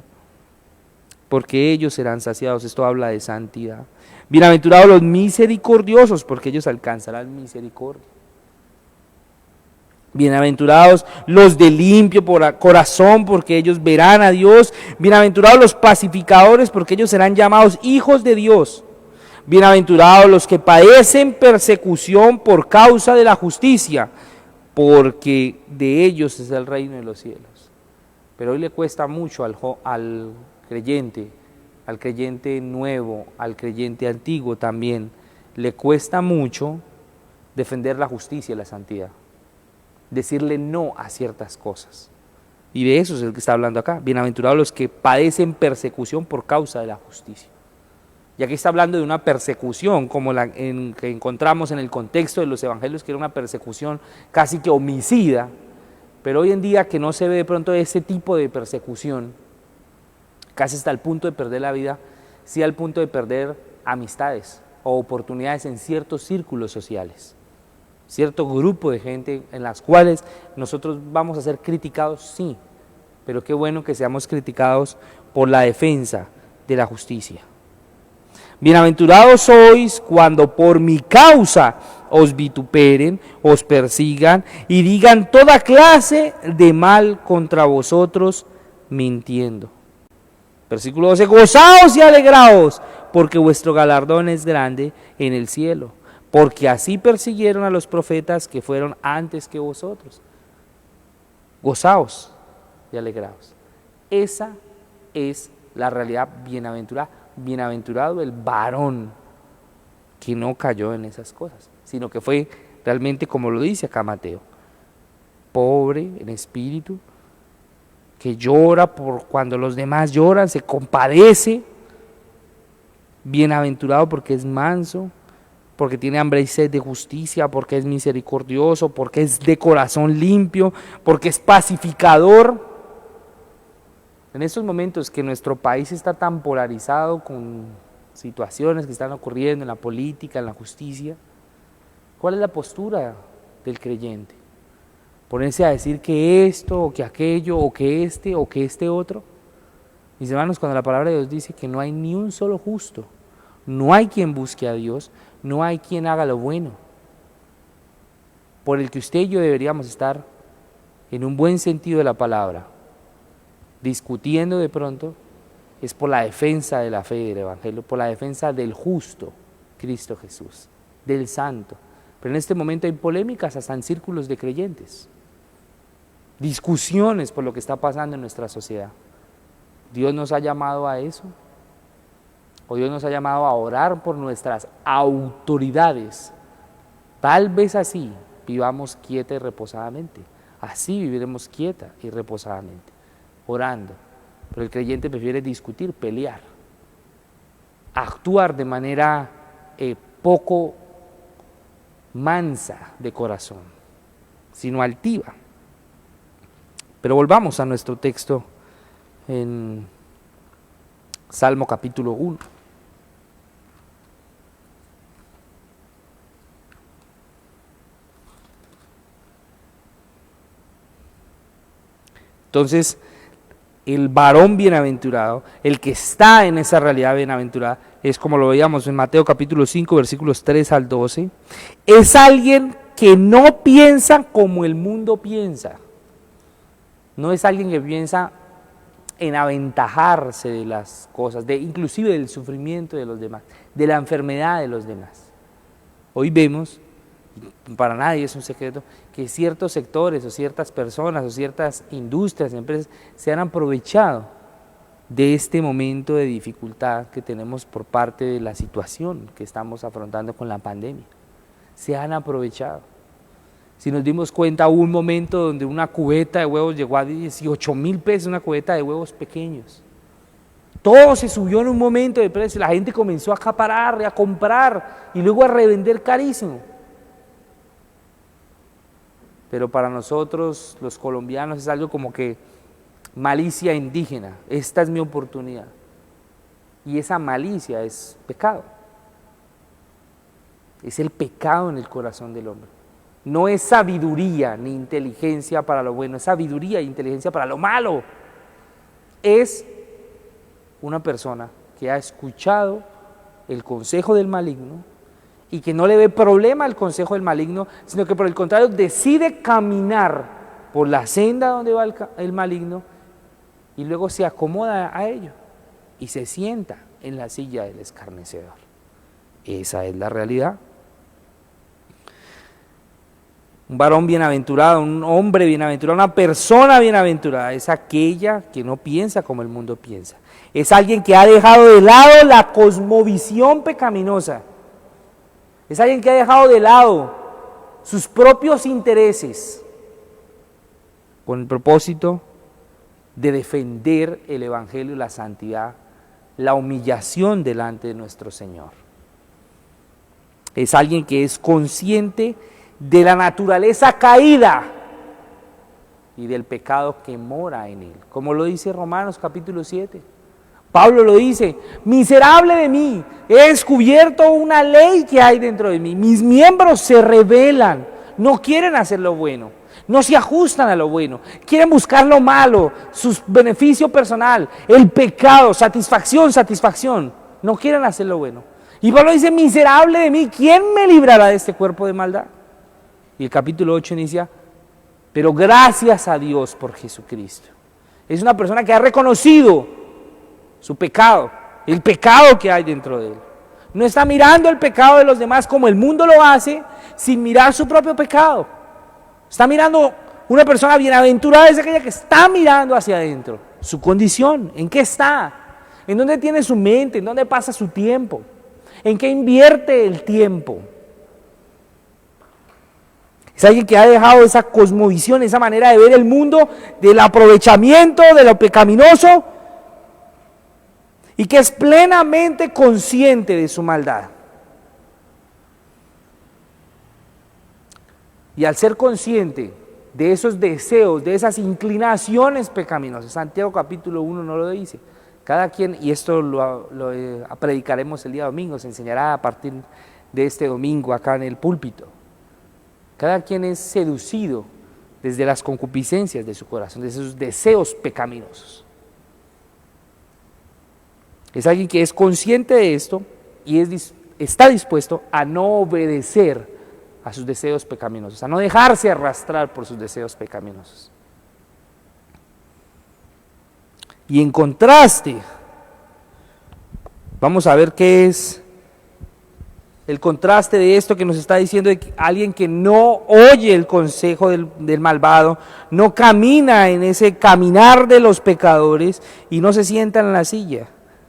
porque ellos serán saciados. Esto habla de santidad. Bienaventurados los misericordiosos, porque ellos alcanzarán misericordia. Bienaventurados los de limpio corazón, porque ellos verán a Dios. Bienaventurados los pacificadores, porque ellos serán llamados hijos de Dios. Bienaventurados los que padecen persecución por causa de la justicia, porque de ellos es el reino de los cielos. pero hoy le cuesta mucho al creyente nuevo, al creyente antiguo también, le cuesta mucho defender la justicia y la santidad, decirle no a ciertas cosas. Y de eso es el que está hablando acá. Bienaventurados los que padecen persecución por causa de la justicia. Y aquí está hablando de una persecución como la que encontramos en el contexto de los evangelios, que era una persecución casi que homicida, pero hoy en día que no se ve de pronto ese tipo de persecución, casi hasta el punto de perder la vida, sí al punto de perder amistades o oportunidades en ciertos círculos sociales, cierto grupo de gente en las cuales nosotros vamos a ser criticados, sí, pero qué bueno que seamos criticados por la defensa de la justicia. Bienaventurados sois cuando por mi causa os vituperen, os persigan y digan toda clase de mal contra vosotros, mintiendo. Versículo 12, gozaos y alegraos, porque vuestro galardón es grande en el cielo, porque así persiguieron a los profetas que fueron antes que vosotros. Gozaos y alegraos. Esa es la realidad bienaventurada. Bienaventurado el varón que no cayó en esas cosas, sino que fue realmente, como lo dice acá Mateo, pobre en espíritu, que llora por cuando los demás lloran, se compadece. Bienaventurado porque es manso, porque tiene hambre y sed de justicia, porque es misericordioso, porque es de corazón limpio, porque es pacificador. En estos momentos que nuestro país está tan polarizado con situaciones que están ocurriendo en la política, en la justicia, ¿cuál es la postura del creyente? ¿Ponerse a decir que esto, o que aquello, o que este otro? Mis hermanos, cuando la palabra de Dios dice que no hay ni un solo justo, no hay quien busque a Dios, no hay quien haga lo bueno, por el que usted y yo deberíamos estar en un buen sentido de la palabra, discutiendo de pronto, es por la defensa de la fe del Evangelio, por la defensa del justo, Cristo Jesús, del santo. Pero en este momento hay polémicas hasta en círculos de creyentes, discusiones por lo que está pasando en nuestra sociedad. ¿Dios nos ha llamado a eso? ¿O Dios nos ha llamado a orar por nuestras autoridades? Tal vez así vivamos quieta y reposadamente, así viviremos quieta y reposadamente, orando. Pero el creyente prefiere discutir, pelear, actuar de manera poco mansa de corazón, sino altiva. Pero volvamos a nuestro texto en Salmo capítulo 1. Entonces, el varón bienaventurado, el que está en esa realidad bienaventurada, es como lo veíamos en Mateo capítulo 5, versículos 3 al 12, es alguien que no piensa como el mundo piensa. No es alguien que piensa en aventajarse de las cosas, inclusive del sufrimiento de los demás, de la enfermedad de los demás. Hoy vemos, para nadie es un secreto, que ciertos sectores o ciertas personas o ciertas industrias, empresas, se han aprovechado de este momento de dificultad que tenemos por parte de la situación que estamos afrontando con la pandemia. Se han aprovechado. Si nos dimos cuenta, hubo un momento donde una cubeta de huevos llegó a 18,000 pesos, una cubeta de huevos pequeños. Todo se subió en un momento de precio, la gente comenzó a acaparar y a comprar y luego a revender carísimo. Pero para nosotros, los colombianos, es algo como que malicia indígena. Esta es mi oportunidad. Y esa malicia es pecado. Es el pecado en el corazón del hombre. No es sabiduría ni inteligencia para lo bueno, es sabiduría e inteligencia para lo malo. Es una persona que ha escuchado el consejo del maligno y que no le ve problema al consejo del maligno, sino que por el contrario decide caminar por la senda donde va el maligno y luego se acomoda a ello y se sienta en la silla del escarnecedor. Esa es la realidad. Un varón bienaventurado, un hombre bienaventurado, una persona bienaventurada es aquella que no piensa como el mundo piensa. Es alguien que ha dejado de lado la cosmovisión pecaminosa. Es alguien que ha dejado de lado sus propios intereses con el propósito de defender el evangelio y la santidad, la humillación delante de nuestro Señor. Es alguien que es consciente de la naturaleza caída y del pecado que mora en él, como lo dice Romanos capítulo 7. Pablo lo dice: miserable de mí, he descubierto una ley que hay dentro de mí, mis miembros se rebelan, no quieren hacer lo bueno, no se ajustan a lo bueno, quieren buscar lo malo, su beneficio personal, el pecado, satisfacción, no quieren hacer lo bueno. Y Pablo dice: miserable de mí, ¿quién me librará de este cuerpo de maldad? Y el capítulo 8 inicia: pero gracias a Dios por Jesucristo. Es una persona que ha reconocido su pecado, el pecado que hay dentro de él. No está mirando el pecado de los demás como el mundo lo hace, sin mirar su propio pecado. Está mirando, una persona bienaventurada es aquella que está mirando hacia adentro, su condición, en qué está, en dónde tiene su mente, en dónde pasa su tiempo, en qué invierte el tiempo. Es alguien que ha dejado esa cosmovisión, esa manera de ver el mundo, del aprovechamiento, de lo pecaminoso, y que es plenamente consciente de su maldad. Y al ser consciente de esos deseos, de esas inclinaciones pecaminosas, Santiago capítulo 1 no lo dice, cada quien, y esto lo predicaremos el día domingo, se enseñará a partir de este domingo acá en el púlpito, cada quien es seducido desde las concupiscencias de su corazón, de esos deseos pecaminosos. Es alguien que es consciente de esto y está dispuesto a no obedecer a sus deseos pecaminosos, a no dejarse arrastrar por sus deseos pecaminosos. Y en contraste, vamos a ver qué es el contraste de esto que nos está diciendo de que alguien que no oye el consejo del malvado, no camina en ese caminar de los pecadores y no se sienta en la silla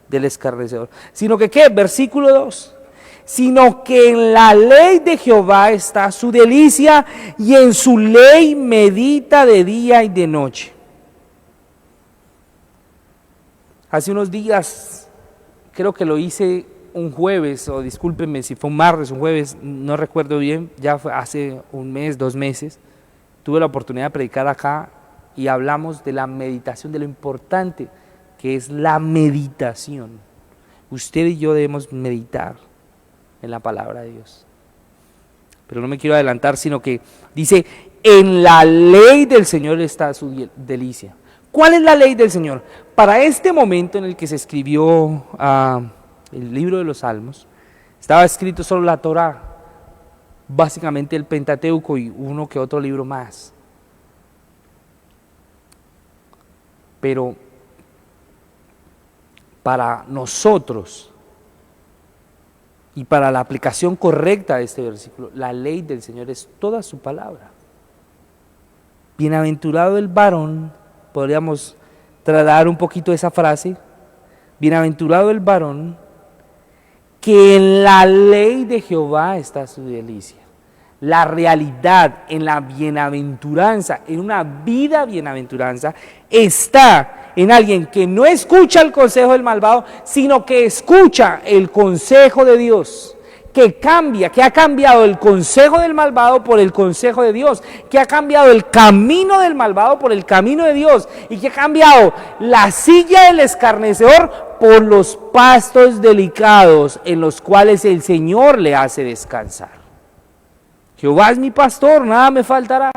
del escarnecedor, sino que ¿qué? Versículo 2, sino que en la ley de Jehová está su delicia y en su ley medita de día y de noche. Hace unos días, creo que lo hice un jueves, o discúlpenme si fue un martes, un jueves, no recuerdo bien, ya fue hace un mes, 2 meses, tuve la oportunidad de predicar acá y hablamos de la meditación, de lo importante que es la meditación. Usted y yo debemos meditar en la palabra de Dios. Pero no me quiero adelantar, sino que dice, en la ley del Señor está su delicia. ¿Cuál es la ley del Señor? Para este momento en el que se escribió el libro de los Salmos, estaba escrito solo la Torá, básicamente el Pentateuco y uno que otro libro más. Pero para nosotros y para la aplicación correcta de este versículo, la ley del Señor es toda su palabra. Bienaventurado el varón, podríamos trasladar un poquito esa frase, bienaventurado el varón que en la ley de Jehová está su delicia. La realidad en la bienaventuranza, en una vida bienaventuranza, está en alguien que no escucha el consejo del malvado, sino que escucha el consejo de Dios, que cambia, que ha cambiado el consejo del malvado por el consejo de Dios, que ha cambiado el camino del malvado por el camino de Dios, y que ha cambiado la silla del escarnecedor por los pastos delicados en los cuales el Señor le hace descansar. Jehová es mi pastor, nada me faltará.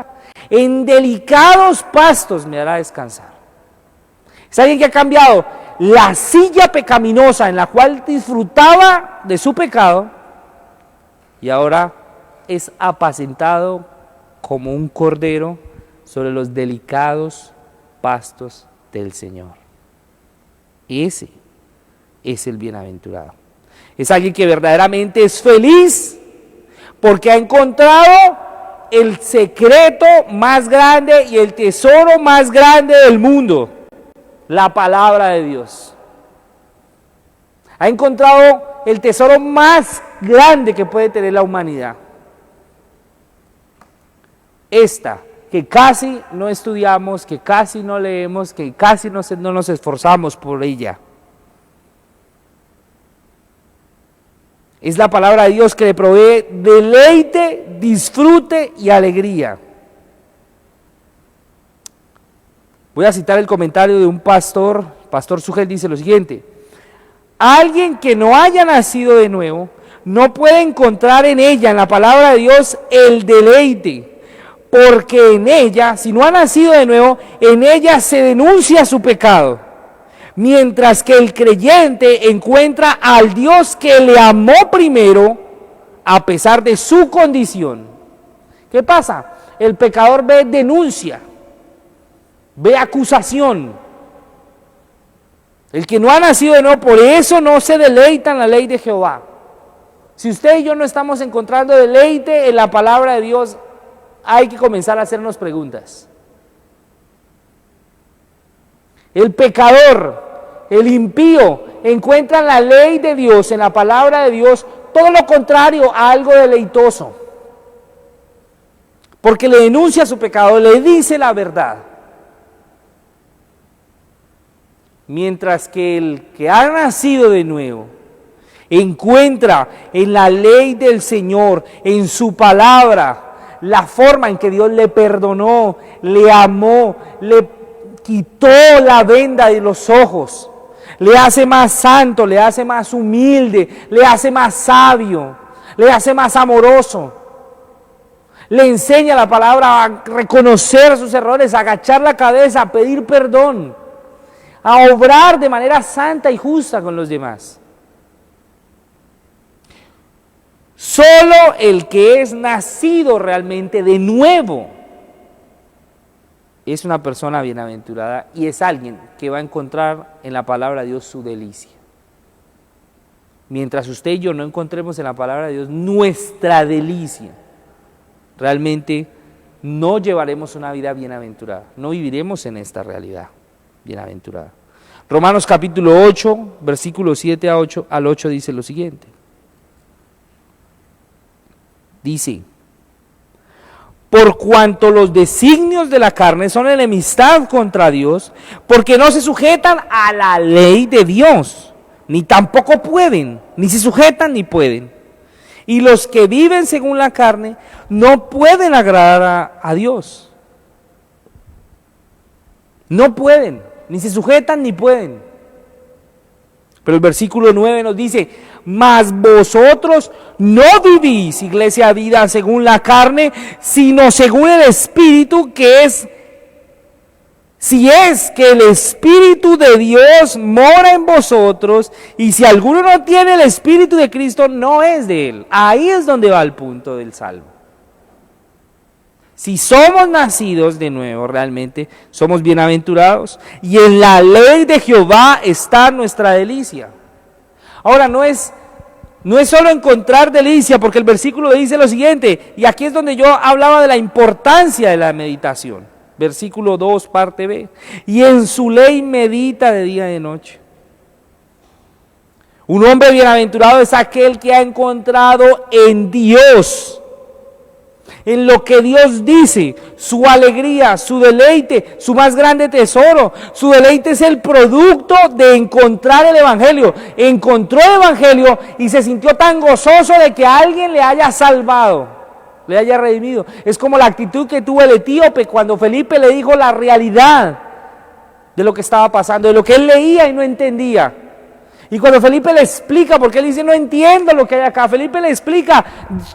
En delicados pastos me hará descansar. Es alguien que ha cambiado la silla pecaminosa en la cual disfrutaba de su pecado y ahora es apacentado como un cordero sobre los delicados pastos del Señor. Ese es el bienaventurado. Es alguien que verdaderamente es feliz porque ha encontrado el secreto más grande y el tesoro más grande del mundo, la palabra de Dios. Ha encontrado el tesoro más grande que puede tener la humanidad. Esta, que casi no estudiamos, que casi no leemos, que casi no nos esforzamos por ella. Es la palabra de Dios que le provee deleite, disfrute y alegría. Voy a citar el comentario de un pastor. Pastor Sugel dice lo siguiente: alguien que no haya nacido de nuevo no puede encontrar en ella, en la palabra de Dios, el deleite, porque en ella, si no ha nacido de nuevo, en ella se denuncia su pecado. Mientras que el creyente encuentra al Dios que le amó primero a pesar de su condición. ¿Qué pasa? El pecador ve denuncia, ve acusación. El que no ha nacido de nuevo, por eso no se deleita en la ley de Jehová. Si usted y yo no estamos encontrando deleite en la palabra de Dios, hay que comenzar a hacernos preguntas. El pecador, el impío, encuentra en la ley de Dios, en la palabra de Dios, todo lo contrario a algo deleitoso. Porque le denuncia su pecado, le dice la verdad. Mientras que el que ha nacido de nuevo encuentra en la ley del Señor, en su palabra, la forma en que Dios le perdonó, le amó, le quitó la venda de los ojos, le hace más santo, le hace más humilde, le hace más sabio, le hace más amoroso. Le enseña la palabra a reconocer sus errores, a agachar la cabeza, a pedir perdón, a obrar de manera santa y justa con los demás. Solo el que es nacido realmente de nuevo es una persona bienaventurada y es alguien que va a encontrar en la palabra de Dios su delicia. Mientras usted y yo no encontremos en la palabra de Dios nuestra delicia, realmente no llevaremos una vida bienaventurada, no viviremos en esta realidad bienaventurada. Romanos capítulo 8, versículos 7 al 8 dice lo siguiente. Dice: por cuanto los designios de la carne son enemistad contra Dios, porque no se sujetan a la ley de Dios, ni tampoco pueden, ni se sujetan ni pueden. Y los que viven según la carne no pueden agradar a Dios. No pueden, ni se sujetan ni pueden. Pero el versículo 9 nos dice: mas vosotros no vivís, iglesia, vida según la carne, sino según el Espíritu, que es, si es que el Espíritu de Dios mora en vosotros, y si alguno no tiene el Espíritu de Cristo, no es de él. Ahí es donde va el punto del salmo. Si somos nacidos de nuevo, realmente somos bienaventurados, y en la ley de Jehová está nuestra delicia. Ahora, no es solo encontrar delicia, porque el versículo dice lo siguiente, y aquí es donde yo hablaba de la importancia de la meditación. Versículo 2, parte B. Y en su ley medita de día y de noche. Un hombre bienaventurado es aquel que ha encontrado en Dios, en lo que Dios dice, su alegría, su deleite, su más grande tesoro. Su deleite es el producto de encontrar el Evangelio. Encontró el Evangelio y se sintió tan gozoso de que alguien le haya salvado, le haya redimido. Es como la actitud que tuvo el etíope cuando Felipe le dijo la realidad de lo que estaba pasando, de lo que él leía y no entendía. Y cuando Felipe le explica, porque él dice: no entiendo lo que hay acá, Felipe le explica,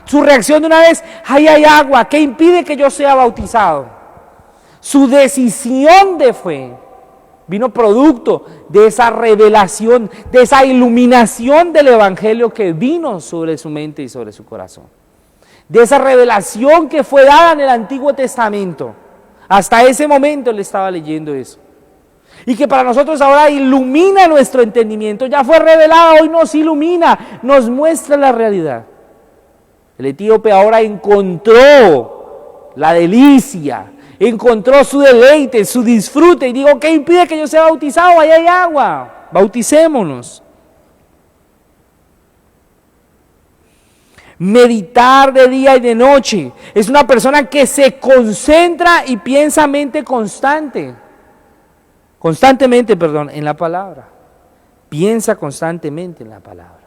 su reacción de una vez: ahí hay agua, ¿qué impide que yo sea bautizado? Su decisión de fe vino producto de esa revelación, de esa iluminación del Evangelio que vino sobre su mente y sobre su corazón. De esa revelación que fue dada en el Antiguo Testamento. Hasta ese momento él estaba leyendo eso. Y que para nosotros ahora ilumina nuestro entendimiento. Ya fue revelada, hoy nos ilumina, nos muestra la realidad. El etíope ahora encontró la delicia, encontró su deleite, su disfrute, y digo, ¿qué impide que yo sea bautizado? Allá hay agua, bauticémonos. Meditar de día y de noche. Es una persona que se concentra y piensa constantemente, en la palabra. Piensa constantemente en la palabra.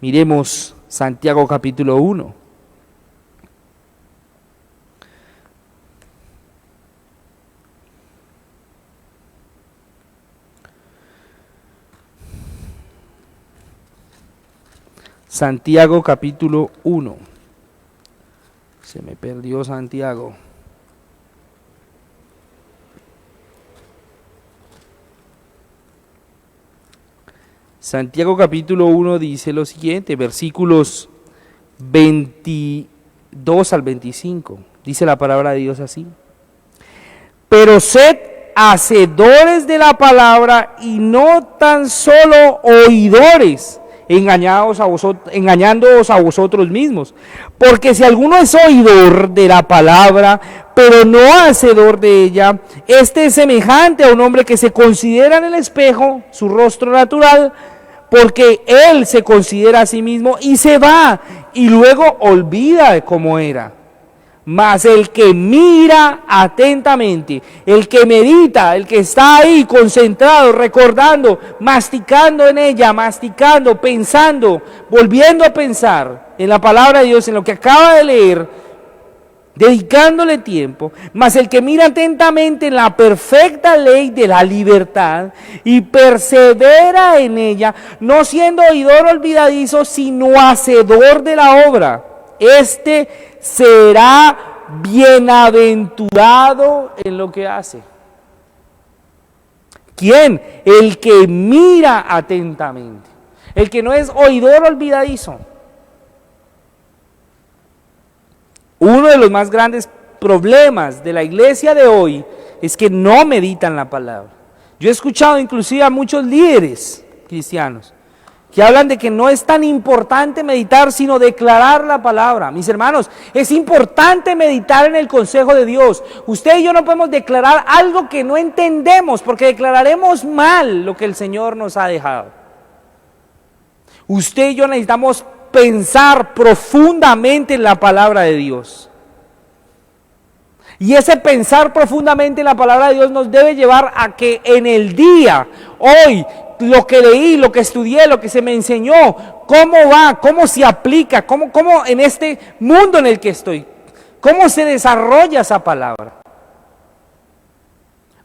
Miremos Santiago capítulo 1. Santiago capítulo 1. Se me perdió Santiago. Santiago capítulo 1 dice lo siguiente, versículos 22 al 25. Dice la palabra de Dios así. Pero sed hacedores de la palabra y no tan solo oidores, engañándoos a vosotros mismos. Porque si alguno es oidor de la palabra, pero no hacedor de ella, este es semejante a un hombre que se considera en el espejo su rostro natural, porque él se considera a sí mismo y se va, y luego olvida de cómo era. Mas el que mira atentamente, el que medita, el que está ahí concentrado, recordando, masticando en ella, pensando, volviendo a pensar en la palabra de Dios, en lo que acaba de leer, dedicándole tiempo, mas el que mira atentamente en la perfecta ley de la libertad y persevera en ella, no siendo oidor olvidadizo, sino hacedor de la obra, este será bienaventurado en lo que hace. ¿Quién? El que mira atentamente, el que no es oidor olvidadizo. Uno de los más grandes problemas de la iglesia de hoy es que no meditan la palabra. Yo he escuchado inclusive a muchos líderes cristianos que hablan de que no es tan importante meditar, sino declarar la palabra. Mis hermanos, es importante meditar en el consejo de Dios. Usted y yo no podemos declarar algo que no entendemos, porque declararemos mal lo que el Señor nos ha dejado. Usted y yo necesitamos pensar profundamente en la palabra de Dios. Y ese pensar profundamente en la palabra de Dios nos debe llevar a que en el día, hoy, lo que leí, lo que estudié, lo que se me enseñó, cómo va, cómo se aplica, cómo en este mundo en el que estoy, cómo se desarrolla esa palabra.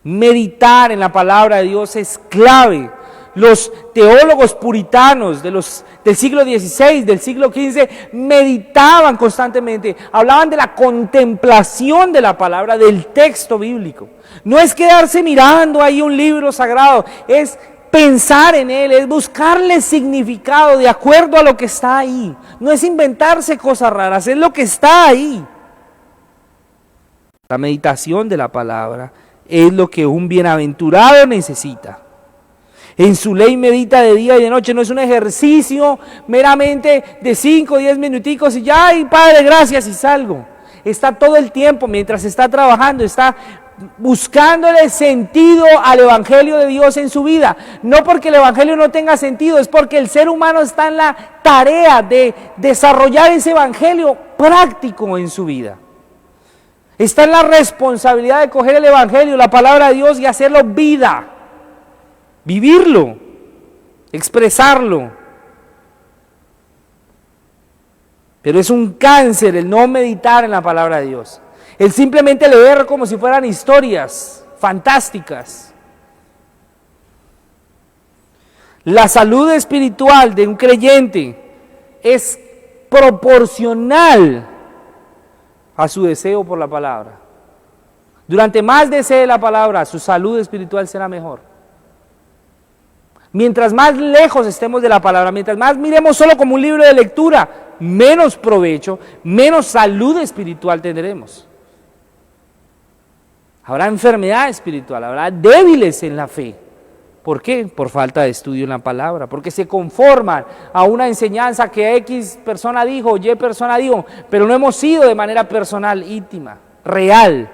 Meditar en la palabra de Dios es clave. Los teólogos puritanos del siglo XVI, del siglo XV, meditaban constantemente, hablaban de la contemplación de la palabra, del texto bíblico. No es quedarse mirando ahí un libro sagrado, es pensar en él, es buscarle significado de acuerdo a lo que está ahí. No es inventarse cosas raras, es lo que está ahí. La meditación de la palabra es lo que un bienaventurado necesita. En su ley medita de día y de noche, no es un ejercicio meramente de 5 o 10 minuticos y ya, ay Padre, gracias y salgo. Está todo el tiempo mientras está trabajando, está buscándole sentido al Evangelio de Dios en su vida. No porque el Evangelio no tenga sentido, es porque el ser humano está en la tarea de desarrollar ese Evangelio práctico en su vida. Está en la responsabilidad de coger el Evangelio, la palabra de Dios y hacerlo vida. Vivirlo, expresarlo. Pero es un cáncer el no meditar en la palabra de Dios. El simplemente leer como si fueran historias fantásticas. La salud espiritual de un creyente es proporcional a su deseo por la palabra. Durante más desee la palabra, su salud espiritual será mejor. Mientras más lejos estemos de la palabra, mientras más miremos solo como un libro de lectura, menos provecho, menos salud espiritual tendremos. Habrá enfermedad espiritual, habrá débiles en la fe. ¿Por qué? Por falta de estudio en la palabra, porque se conforman a una enseñanza que X persona dijo, Y persona dijo, pero no hemos sido de manera personal, íntima. real.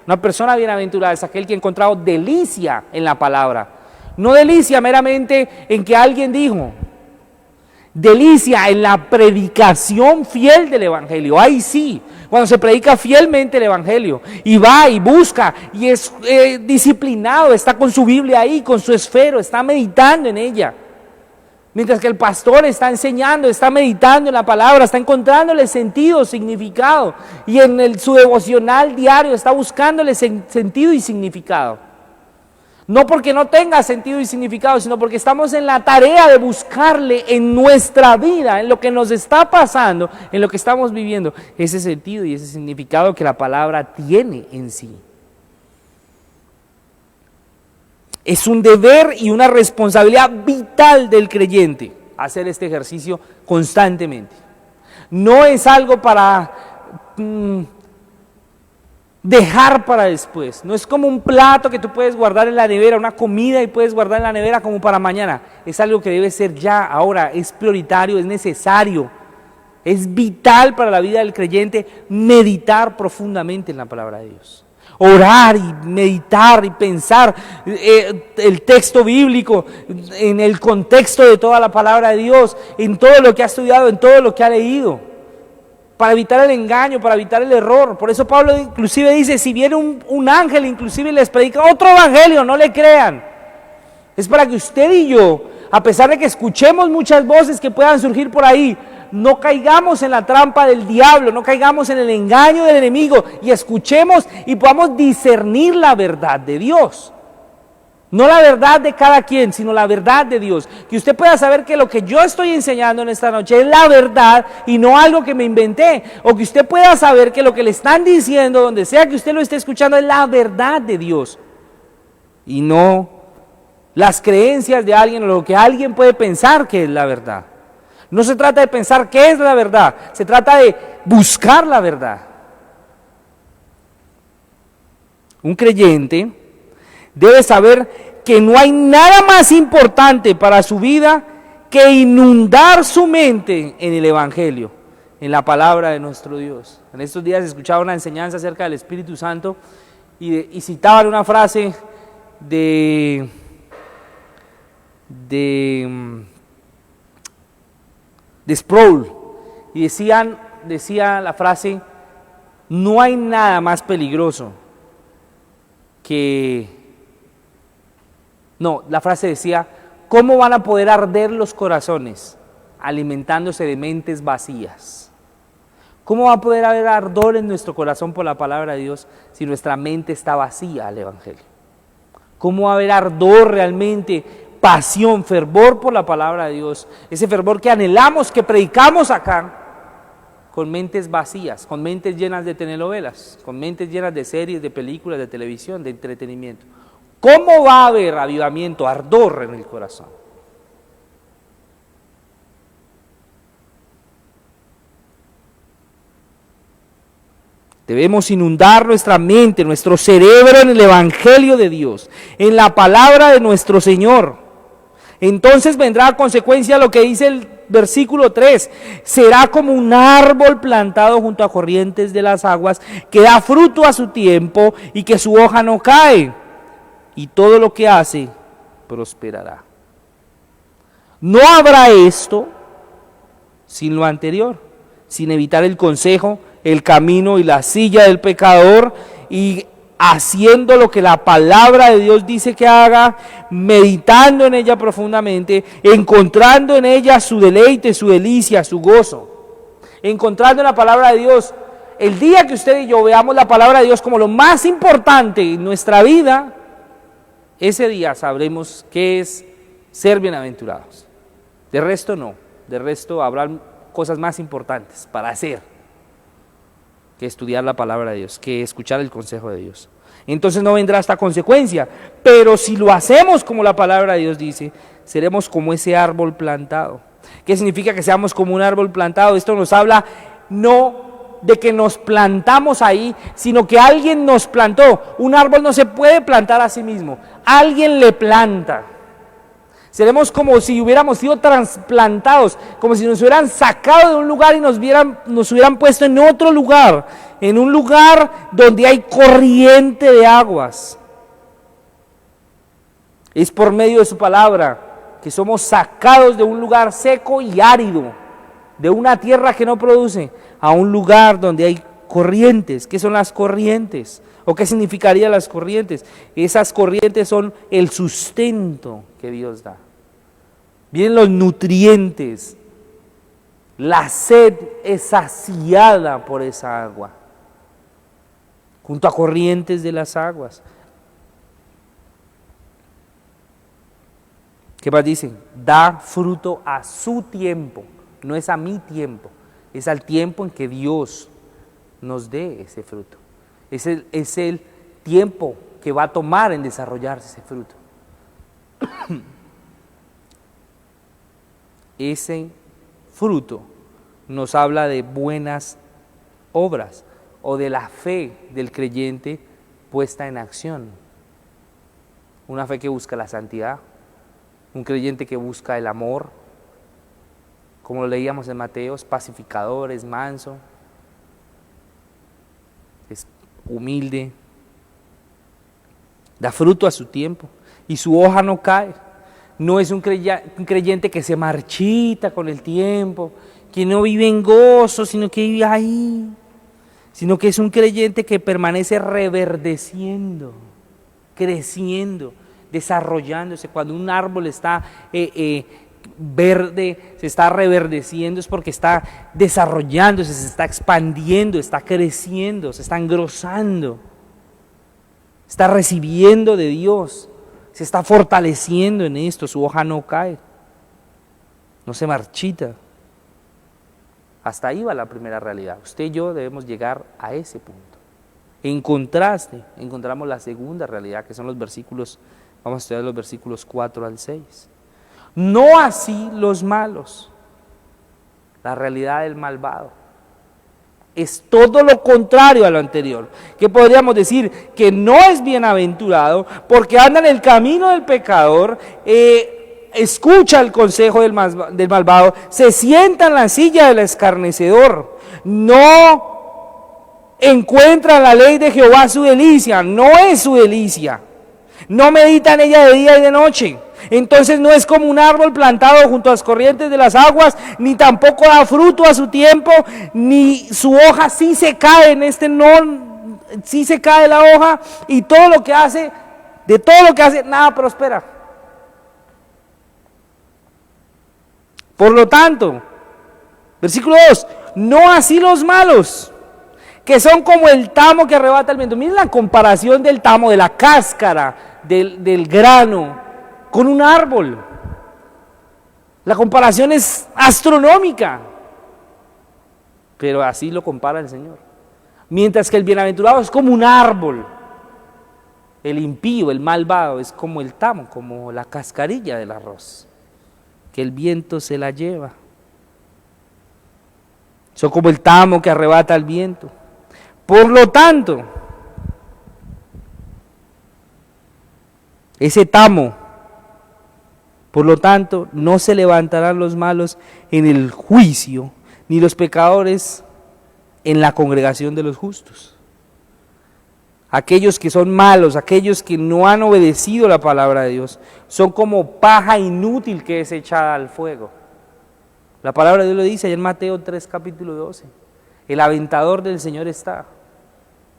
Una persona bienaventurada es aquel que ha encontrado delicia en la palabra. No delicia meramente en que alguien dijo, delicia en la predicación fiel del Evangelio. Ahí sí, cuando se predica fielmente el Evangelio y va y busca y es disciplinado, está con su Biblia ahí, con su esfero, está meditando en ella. Mientras que el pastor está enseñando, está meditando en la palabra, está encontrándole sentido, significado. Y en su devocional diario está buscándole sentido y significado. No porque no tenga sentido y significado, sino porque estamos en la tarea de buscarle en nuestra vida, en lo que nos está pasando, en lo que estamos viviendo, ese sentido y ese significado que la palabra tiene en sí. Es un deber y una responsabilidad vital del creyente hacer este ejercicio constantemente. No es algo para dejar para después. No es como un plato que tú puedes guardar en la nevera, una comida y puedes guardar en la nevera como para mañana. Es algo que debe ser ya, ahora, es prioritario, es necesario. Es vital para la vida del creyente meditar profundamente en la palabra de Dios. Orar y meditar y pensar el texto bíblico en el contexto de toda la palabra de Dios, en todo lo que ha estudiado, en todo lo que ha leído, para evitar el engaño, para evitar el error. Por eso Pablo inclusive dice, si viene un ángel inclusive les predica otro evangelio, no le crean. Es para que usted y yo, a pesar de que escuchemos muchas voces que puedan surgir por ahí, no caigamos en la trampa del diablo, no caigamos en el engaño del enemigo y escuchemos y podamos discernir la verdad de Dios. No la verdad de cada quien, sino la verdad de Dios. Que usted pueda saber que lo que yo estoy enseñando en esta noche es la verdad y no algo que me inventé. O que usted pueda saber que lo que le están diciendo, donde sea que usted lo esté escuchando, es la verdad de Dios. Y no las creencias de alguien o lo que alguien puede pensar que es la verdad. No se trata de pensar qué es la verdad, se trata de buscar la verdad. Un creyente debe saber que no hay nada más importante para su vida que inundar su mente en el Evangelio, en la palabra de nuestro Dios. En estos días escuchaba una enseñanza acerca del Espíritu Santo y citaban una frase de Sproul, y decía la frase, no hay nada más peligroso la frase decía, ¿cómo van a poder arder los corazones alimentándose de mentes vacías? ¿Cómo va a poder haber ardor en nuestro corazón por la palabra de Dios si nuestra mente está vacía al Evangelio? ¿Cómo va a haber ardor realmente, pasión, fervor por la palabra de Dios? Ese fervor que anhelamos, que predicamos acá, con mentes vacías, con mentes llenas de telenovelas, con mentes llenas de series, de películas, de televisión, de entretenimiento. ¿Cómo va a haber avivamiento, ardor en el corazón? Debemos inundar nuestra mente, nuestro cerebro en el Evangelio de Dios, en la palabra de nuestro Señor. Entonces vendrá a consecuencia lo que dice el versículo 3, será como un árbol plantado junto a corrientes de las aguas, que da fruto a su tiempo y que su hoja no cae, y todo lo que hace prosperará. No habrá esto sin lo anterior, sin evitar el consejo, el camino y la silla del pecador, y haciendo lo que la palabra de Dios dice que haga, meditando en ella profundamente, encontrando en ella su deleite, su delicia, su gozo, encontrando en la palabra de Dios. El día que usted y yo veamos la palabra de Dios como lo más importante en nuestra vida, ese día sabremos qué es ser bienaventurados. De resto no, de resto habrá cosas más importantes para hacer que estudiar la palabra de Dios, que escuchar el consejo de Dios. Entonces no vendrá esta consecuencia, pero si lo hacemos como la palabra de Dios dice, seremos como ese árbol plantado. ¿Qué significa que seamos como un árbol plantado? Esto nos habla no de que nos plantamos ahí, sino que alguien nos plantó. Un árbol no se puede plantar a sí mismo, alguien le planta. Seremos como si hubiéramos sido trasplantados, como si nos hubieran sacado de un lugar y nos hubieran puesto en otro lugar. en un lugar donde hay corriente de aguas. Es por medio de su palabra que somos sacados de un lugar seco y árido, de una tierra que no produce, a un lugar donde hay corrientes. ¿Qué son las corrientes? ¿O qué significarían las corrientes? Esas corrientes son el sustento que Dios da. Vienen los nutrientes. La sed es saciada por esa agua, junto a corrientes de las aguas. ¿Qué más dicen? Da fruto a su tiempo, no es a mi tiempo, es al tiempo en que Dios nos dé ese fruto. Es el tiempo que va a tomar en desarrollarse ese fruto. Ese fruto nos habla de buenas obras o de la fe del creyente puesta en acción. Una fe que busca la santidad, un creyente que busca el amor, como lo leíamos en Mateo, es pacificador, es manso, es humilde, da fruto a su tiempo y su hoja no cae. No es un creyente que se marchita con el tiempo, que no vive en gozo, sino que vive ahí, sino que es un creyente que permanece reverdeciendo, creciendo, desarrollándose. Cuando un árbol está verde, se está reverdeciendo, es porque está desarrollándose, se está expandiendo, está creciendo, se está engrosando, está recibiendo de Dios, se está fortaleciendo en esto. Su hoja no cae, no se marchita. Hasta ahí va la primera realidad. Usted y yo debemos llegar a ese punto. En contraste, encontramos la segunda realidad, que son los versículos, vamos a estudiar los versículos 4 al 6. No así los malos. La realidad del malvado es todo lo contrario a lo anterior, que podríamos decir que no es bienaventurado porque anda en el camino del pecador, escucha el consejo del malvado, se sienta en la silla del escarnecedor, no encuentra la ley de Jehová su delicia, no es su delicia, no medita en ella de día y de noche. Entonces no es como un árbol plantado junto a las corrientes de las aguas, ni tampoco da fruto a su tiempo, ni su hoja sí se cae, sí se cae la hoja, y todo lo que hace, de todo lo que hace, nada prospera. Por lo tanto, versículo 2, no así los malos, que son como el tamo que arrebata el viento. Miren la comparación del tamo, de la cáscara, del grano, con un árbol. La comparación es astronómica, pero así lo compara el Señor. Mientras que el bienaventurado es como un árbol, el impío, el malvado, es como el tamo, como la cascarilla del arroz, que el viento se la lleva. Son como el tamo que arrebata el viento. Por lo tanto, ese tamo, por lo tanto, no se levantarán los malos en el juicio, ni los pecadores en la congregación de los justos. Aquellos que son malos, aquellos que no han obedecido la palabra de Dios, son como paja inútil que es echada al fuego. La palabra de Dios lo dice allá en Mateo 3, capítulo 12. El aventador del Señor está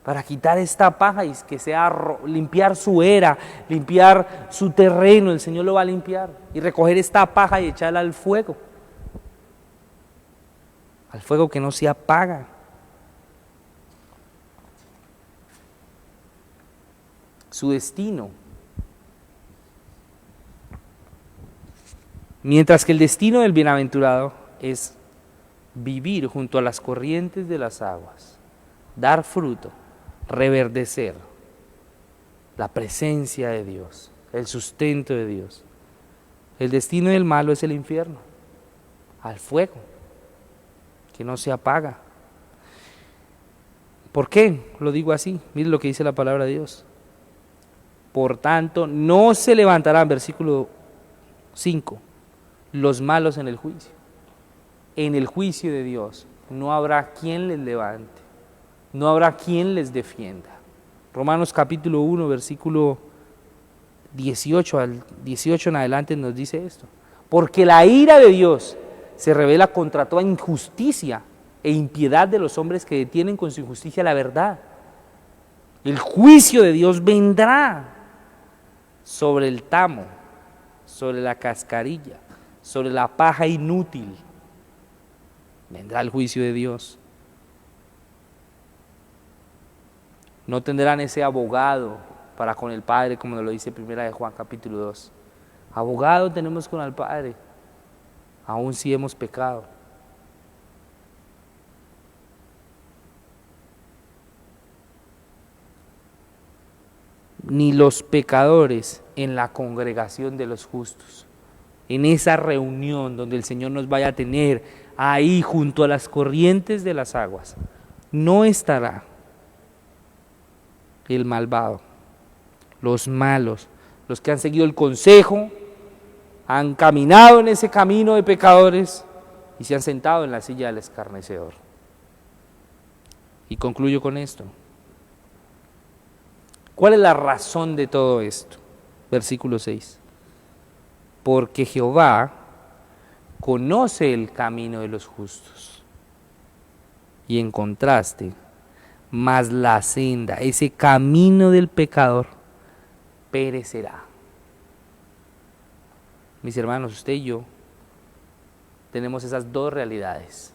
para quitar esta paja y que sea limpiar su era, limpiar su terreno. El Señor lo va a limpiar y recoger esta paja y echarla al fuego que no se apaga. Su destino, mientras que el destino del bienaventurado es vivir junto a las corrientes de las aguas, dar fruto, reverdecer, la presencia de Dios, el sustento de Dios. El destino del malo es el infierno, al fuego, que no se apaga. ¿Por qué lo digo así? Miren lo que dice la palabra de Dios. Por tanto, no se levantarán, versículo 5, los malos en el juicio. En el juicio de Dios no habrá quien les levante. no habrá quien les defienda. Romanos capítulo 1, versículo 18 en adelante nos dice esto. Porque la ira de Dios se revela contra toda injusticia e impiedad de los hombres que detienen con su injusticia la verdad. El juicio de Dios vendrá sobre el tamo, sobre la cascarilla, sobre la paja inútil. Vendrá el juicio de Dios. No tendrán ese abogado para con el Padre, como nos lo dice primera de Juan capítulo 2. Abogado tenemos con el Padre, aun si hemos pecado. Ni los pecadores en la congregación de los justos, en esa reunión donde el Señor nos vaya a tener, ahí junto a las corrientes de las aguas, no estará el malvado, los malos, los que han seguido el consejo, han caminado en ese camino de pecadores y se han sentado en la silla del escarnecedor. Y concluyo con esto. ¿Cuál es la razón de todo esto? Versículo 6. Porque Jehová conoce el camino de los justos. Y en contraste, mas la senda, ese camino del pecador, perecerá. Mis hermanos, usted y yo tenemos esas dos realidades.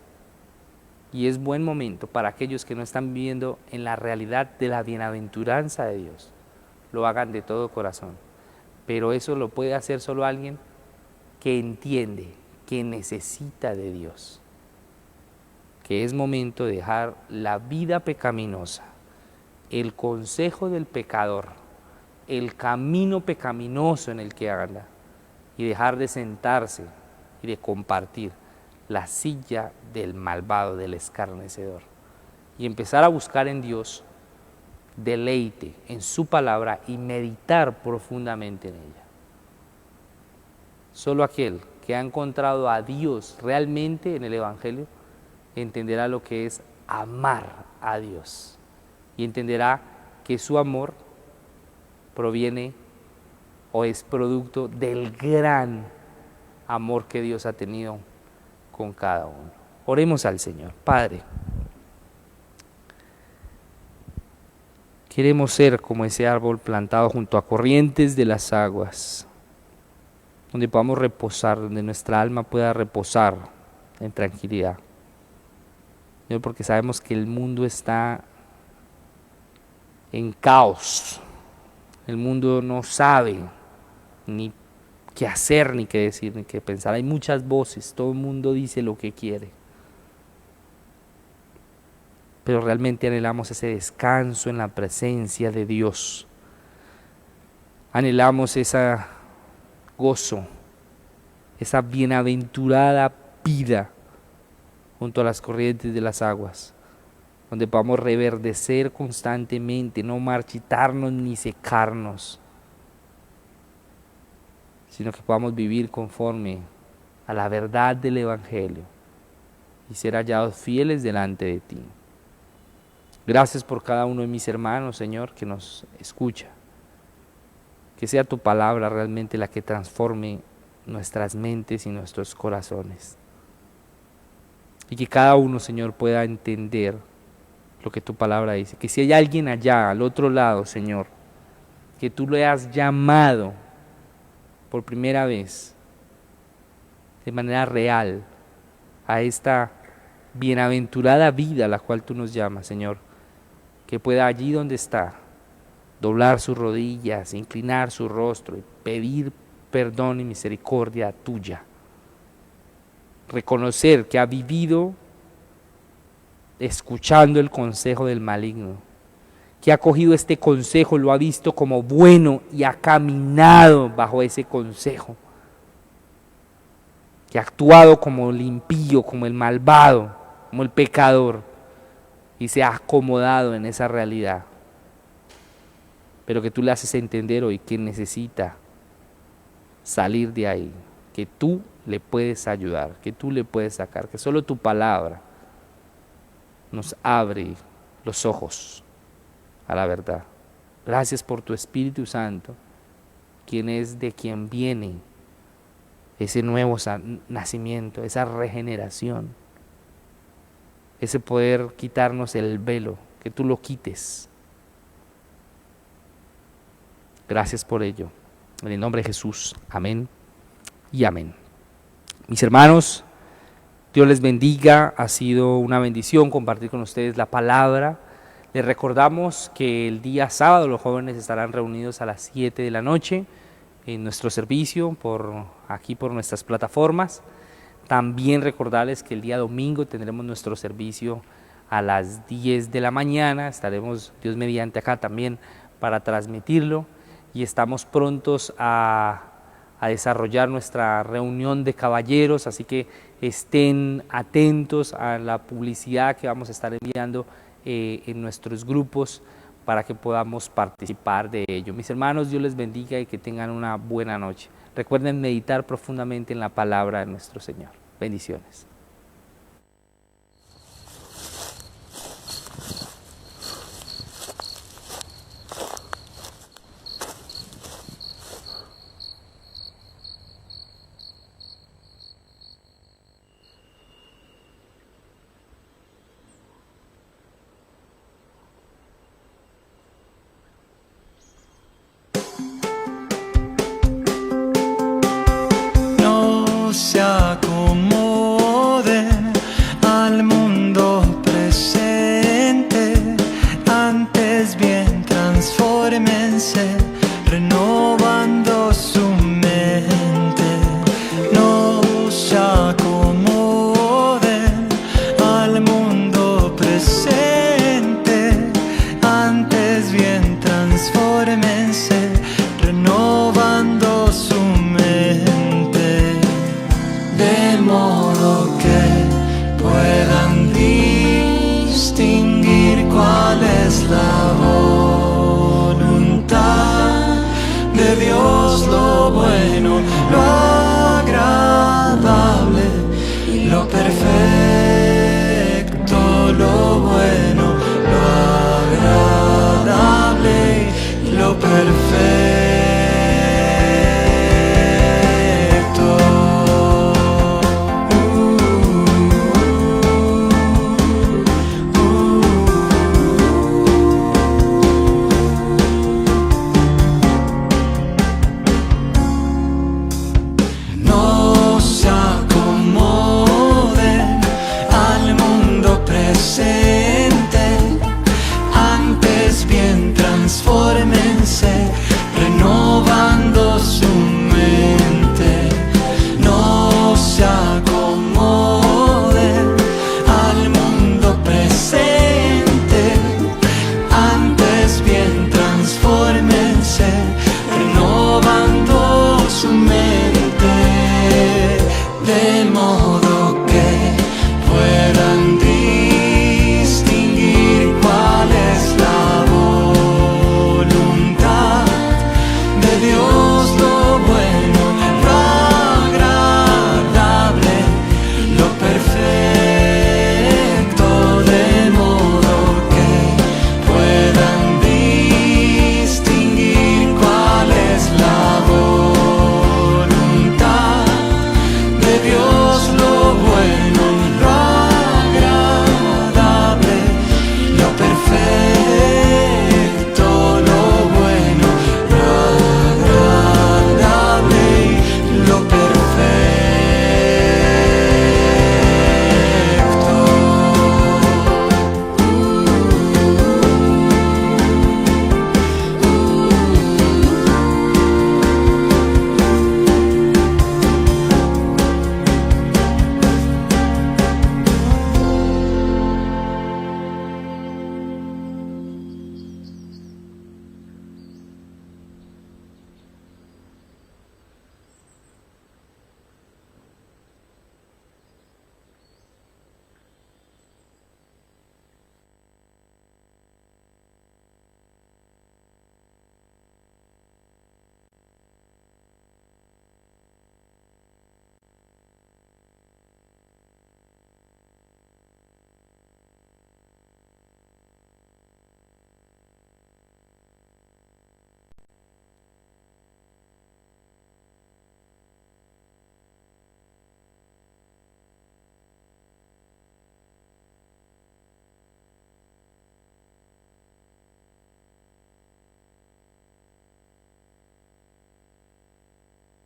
Y es buen momento para aquellos que no están viviendo en la realidad de la bienaventuranza de Dios. Lo hagan de todo corazón. Pero eso lo puede hacer solo alguien que entiende, que necesita de Dios. Que es momento de dejar la vida pecaminosa, el consejo del pecador, el camino pecaminoso en el que anda, y dejar de sentarse y de compartir la silla del malvado, del escarnecedor, y empezar a buscar en Dios deleite en su palabra y meditar profundamente en ella. Solo aquel que ha encontrado a Dios realmente en el Evangelio entenderá lo que es amar a Dios y entenderá que su amor proviene o es producto del gran amor que Dios ha tenido con cada uno. Oremos al Señor. Padre, queremos ser como ese árbol plantado junto a corrientes de las aguas, donde podamos reposar, donde nuestra alma pueda reposar en tranquilidad. Señor, porque sabemos que el mundo está en caos, el mundo no sabe ni qué hacer, ni qué decir, ni qué pensar. Hay muchas voces, todo el mundo dice lo que quiere. Pero realmente anhelamos ese descanso en la presencia de Dios. Anhelamos ese gozo, esa bienaventurada vida junto a las corrientes de las aguas, donde podamos reverdecer constantemente, no marchitarnos ni secarnos, sino que podamos vivir conforme a la verdad del Evangelio y ser hallados fieles delante de ti. Gracias por cada uno de mis hermanos, Señor, que nos escucha. Que sea tu palabra realmente la que transforme nuestras mentes y nuestros corazones. Y que cada uno, Señor, pueda entender lo que tu palabra dice. Que si hay alguien allá, al otro lado, Señor, que tú le has llamado por primera vez, de manera real, a esta bienaventurada vida a la cual tú nos llamas, Señor, que pueda allí donde está, doblar sus rodillas, inclinar su rostro y pedir perdón y misericordia tuya. Reconocer que ha vivido escuchando el consejo del maligno, que ha cogido este consejo, lo ha visto como bueno y ha caminado bajo ese consejo, que ha actuado como el impío, como el malvado, como el pecador, y se ha acomodado en esa realidad. Pero que tú le haces entender hoy que necesita salir de ahí, que tú le puedes ayudar, que tú le puedes sacar, que solo tu palabra nos abre los ojos a la verdad. Gracias por tu Espíritu Santo, quien es de quien viene ese nuevo nacimiento, esa regeneración, ese poder quitarnos el velo, que tú lo quites. Gracias por ello. En el nombre de Jesús. Amén y amén. Mis hermanos, Dios les bendiga. Ha sido una bendición compartir con ustedes la palabra. Les recordamos que el día sábado los jóvenes estarán reunidos a las 7 de la noche en nuestro servicio aquí por nuestras plataformas. También recordarles que el día domingo tendremos nuestro servicio a las 10 de la mañana. Estaremos, Dios mediante, acá también para transmitirlo. Y estamos prontos a desarrollar nuestra reunión de caballeros, así que estén atentos a la publicidad que vamos a estar enviando en nuestros grupos para que podamos participar de ello. Mis hermanos, Dios les bendiga y que tengan una buena noche. Recuerden meditar profundamente en la palabra de nuestro Señor. Bendiciones. Se acomoden al mundo presente, antes bien transfórmense, renovando su mente. No se acomoden al mundo presente, antes bien transfórmense, renovando su mente, de modo que puedan distinguir cuál es la voz